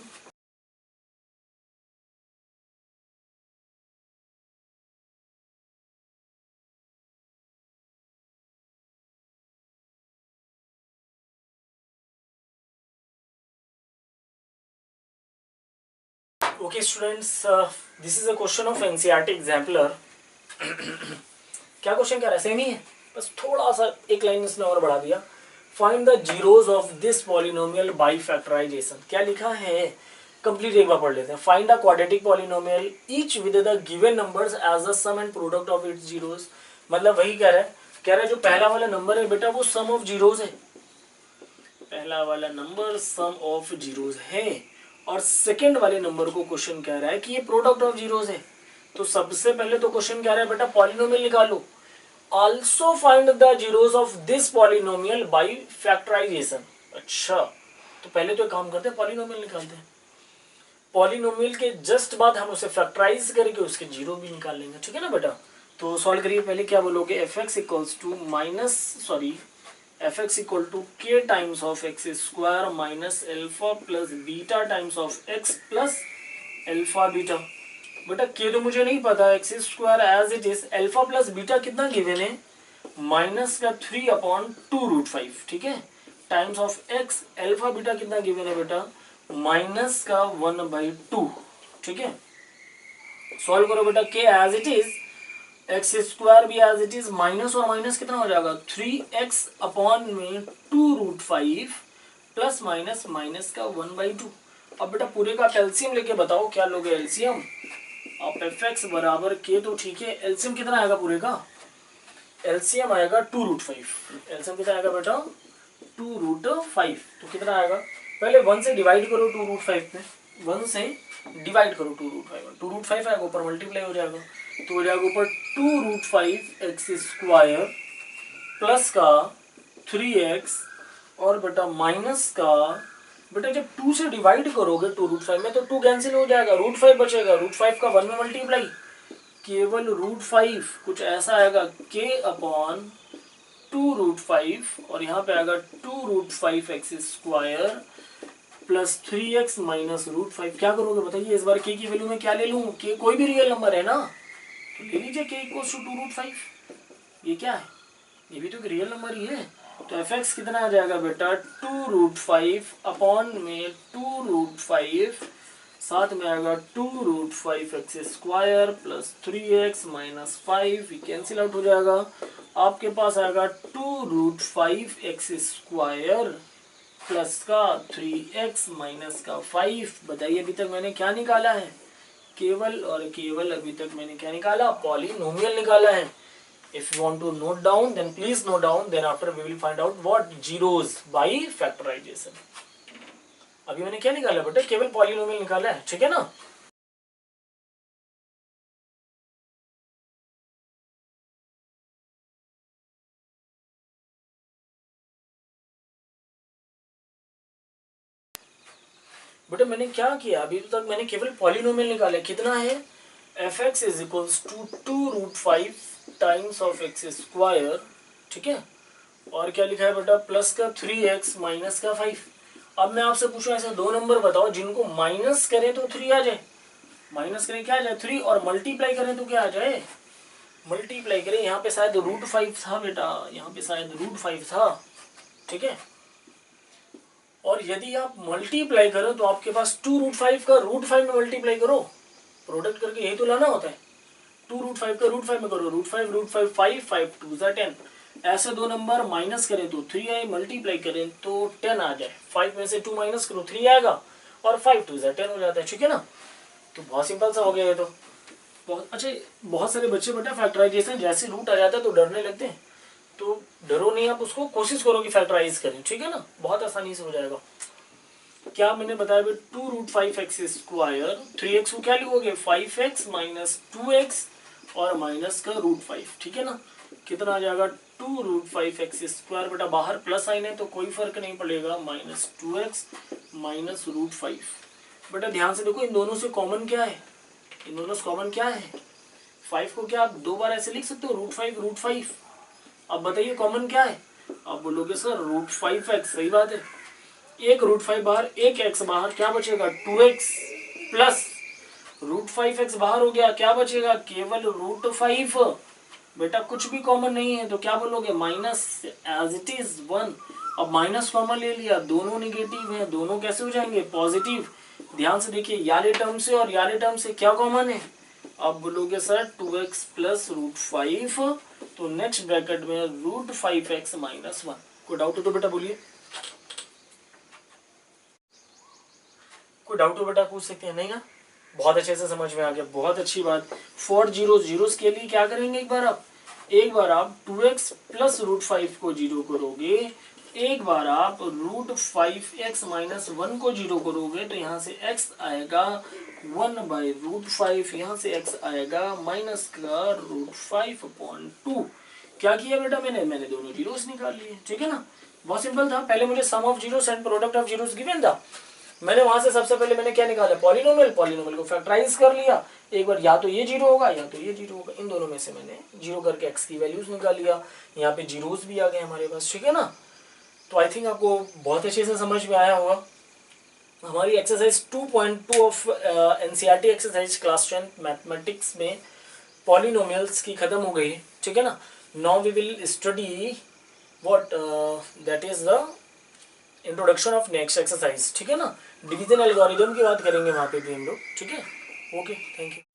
Okay students, this is a question of NCERT exemplar. क्या क्वेश्चन कह रहा है, सेम ही है, बस थोड़ा सा एक लाइन इसने और बढ़ा दिया। Find the zeros of this polynomial by factorisation. क्या लिखा है, कंप्लीट एक बार पढ़ लेते हैं। Find a quadratic polynomial each with the given numbers as the sum and product of its zeros. मतलब वही कह रहा है जो पहला वाला नंबर है बेटा वो सम ऑफ जीरोस है, पहला वाला नंबर सम ऑफ जीरोस है, और सेकंड वाले नंबर को क्वेश्चन कह रहा है कि ये प्रोडक्ट ऑफ जीरोस है। तो सबसे पहले तो क्वेश्चन कह रहा है बेटा पॉलिनोमियल निकालो, also find the zeros of this polynomial by factorisation. अच्छा तो पहले तो एक काम करते हैं पॉलिनोमियल निकालते हैं। पॉलिनोमियल के जस्ट बाद हम उसे फैक्टराइज करके उसके जीरो भी निकाल लेंगे, ठीक है ना बेटा। तो सॉल्व करिए, पहले क्या बोलोगे, f x equals to f x equal to k times of x square minus alpha plus beta times of x plus alpha beta. बेटा के तो मुझे नहीं पता, x square as it is, alpha plus beta कितना given है, minus का 3/2√5, ठीक है, times of x, alpha beta कितना गिवन है बेटा, माइनस का 1/2, ठीक है। सॉल्व करो बेटा, के as it is, x square भी एज इट इज, माइनस और माइनस कितना हो जाएगा, 3x/2√5 प्लस माइनस माइनस का 1/2। अब बेटा पूरे का एलसीएम लेके बताओ, क्या लोगे एलसीएम, आप एफ एक्स बराबर के, तो ठीक है, एलसीएम कितना आएगा पूरे का, एलसीएम आएगा 2√5, एलसीएम कितना आएगा बेटा 2√5, तो कितना आएगा, पहले 1 से डिवाइड करो 2√5 पे, 1 से डिवाइड करो 2√5, 2√5 आएगा, ऊपर मल्टीप्लाई हो जाएगा, तो हो जाएगा ऊपर 2√5x² प्लस का 3x और बेटा माइनस का, बेटा जब 2 से डिवाइड करोगे 2√5 में तो 2 कैंसिल हो जाएगा, √5 बचेगा, √5 का 1 में मल्टीप्लाई, केवल √5, कुछ ऐसा आएगा k/2√5 और यहाँ पे आएगा 2√5x² प्लस 3x माइनस √5। क्या करोगे बताइए, इस बार k की वैल्यू में क्या ले लूँ, k कोई भी रियल नंबर है ना, तो ले लीजिए k इक्वल्स टू 2√5, ये क्या है, ये भी तो एक रियल नंबर ही है, तो एफ एक्स कितना आ जाएगा बेटा 2√5 अपॉन में 2√5, साथ में आएगा 2√5x² plus 3x minus 5, cancel out हो जाएगा, आपके पास आएगा 2√5x² प्लस का 3x माइनस का 5। बताइए अभी तक मैंने क्या निकाला है, केवल और केवल अभी तक मैंने क्या निकाला, पॉलिनोमियल निकाला है। If you want to note down, then please note down. Then after we will find out what zeros by factorization. अभी मैंने क्या निकाला बेटा, केवल पॉलिनोमियल निकाला है, ठीक है ना। बेटा मैंने क्या किया, अभी तक मैंने केवल पॉलिनोमियल निकाला है, कितना है, f x is equals to 2√5 times of x², ठीक है, और क्या लिखा है बेटा, प्लस का 3x माइनस का 5। अब मैं आपसे पूछूं ऐसे दो नंबर बताओ जिनको माइनस करें तो 3 आ जाए, माइनस करें क्या आ जाए 3, और मल्टीप्लाई करें तो क्या आ जाए, मल्टीप्लाई करें, यहाँ पे शायद √5 था बेटा, यहाँ पे शायद √5 था, ठीक है, और यदि आप मल्टीप्लाई करो तो आपके पास 2√5 का √5 में मल्टीप्लाई करो, प्रोडक्ट करके यही तो लाना होता है, 2√5 का √5 में करो, √5 5, 5 2 10, ऐसे दो नंबर माइनस करें तो 3 आए, मल्टीप्लाई करें तो 10 आ जाए, 5 में से 2 माइनस करो 3 आएगा, और 5 2 10 हो जाता है, ठीक है ना। तो बहुत सिंपल सा हो गया ये तो, बहुत अच्छे, बहुत सारे बच्चे बेटा फैक्टराइजेशन जैसे रूट आ जाता है तो डरने लगते हैं, तो डरो नहीं, आप उसको कोशिश करो कि फैक्टराइज करें, ठीक है ना, बहुत आसानी से हो जाएगा। क्या मैंने बताया 2√5x², 3x को क्या लिखोगे 5x माइनस 2x और माइनस का √5, ठीक है ना, कितना आ जाएगा 2√5x², बेटा बाहर प्लस साइन है तो कोई फर्क नहीं पड़ेगा, माइनस 2x माइनस √5। बेटा ध्यान से देखो इन दोनों से कॉमन क्या है, इन दोनों से कॉमन क्या है, 5 को क्या आप 2 बार ऐसे लिख सकते हो, √5। अब बताइए कॉमन क्या है, आप बोलोगे सर √5x, सही बात है, एक √5 बाहर, एक x बाहर, क्या बचेगा 2x प्लस √5x बाहर हो गया, क्या बचेगा केवल √5। बेटा कुछ भी कॉमन नहीं है तो क्या बोलोगे माइनस, एज इट इज 1। अब माइनस कॉमन ले लिया, दोनों निगेटिव हैं, दोनों कैसे हो जाएंगे पॉजिटिव। ध्यान से देखिए, याले टर्म से और याले टर्म से क्या कॉमन है, आप बोलोगे सर 2x प्लस √5, तो नेक्स्ट ब्रैकेट में √5x माइनस 1। कोई डाउट हो तो बेटा बोलिए, कोई डाउट हो बेटा पूछ सकते हैं, नहीं ना, बहुत अच्छे से समझ में आ गया, बहुत अच्छी बात। 4 जीरोस के लिए क्या करेंगे, एक बार आप 2x प्लस √5 को जीरो करोगे, एक बार आप √5x माइनस 1 को जीरो करोगे, तो यहाँ से x आएगा 1/√5, यहाँ से x आएगा माइनस का √5/2। क्या किया बेटा मैंने दोनों जीरोस निकाल लिए, ठीक है ना, बहुत सिंपल था। पहले मुझे sum of zeros and product of zeros given था, मैंने वहां से सबसे पहले मैंने क्या निकाला, पॉलिनोमियल, पॉलिनोमियल को फैक्टराइज कर लिया, एक बार या तो ये जीरो होगा या तो ये जीरो होगा, इन दोनों में से मैंने जीरो करके एक्स की वैल्यूज निकाल लिया, यहाँ पे जीरोस भी आ गए हमारे पास, ठीक है ना। तो आई थिंक आपको बहुत अच्छे से समझ में आया होगा। हमारी exercise 2.2 of NCERT exercise class 10 mathematics में पॉलिनोमियल्स की खत्म हो गई, ठीक है ना। Now we will study what that is the introduction of next exercise, ठीक है ना। डिवीजन एल्गोरिदम की बात करेंगे वहाँ पे भी हम लोग, ठीक है। Okay, thank you.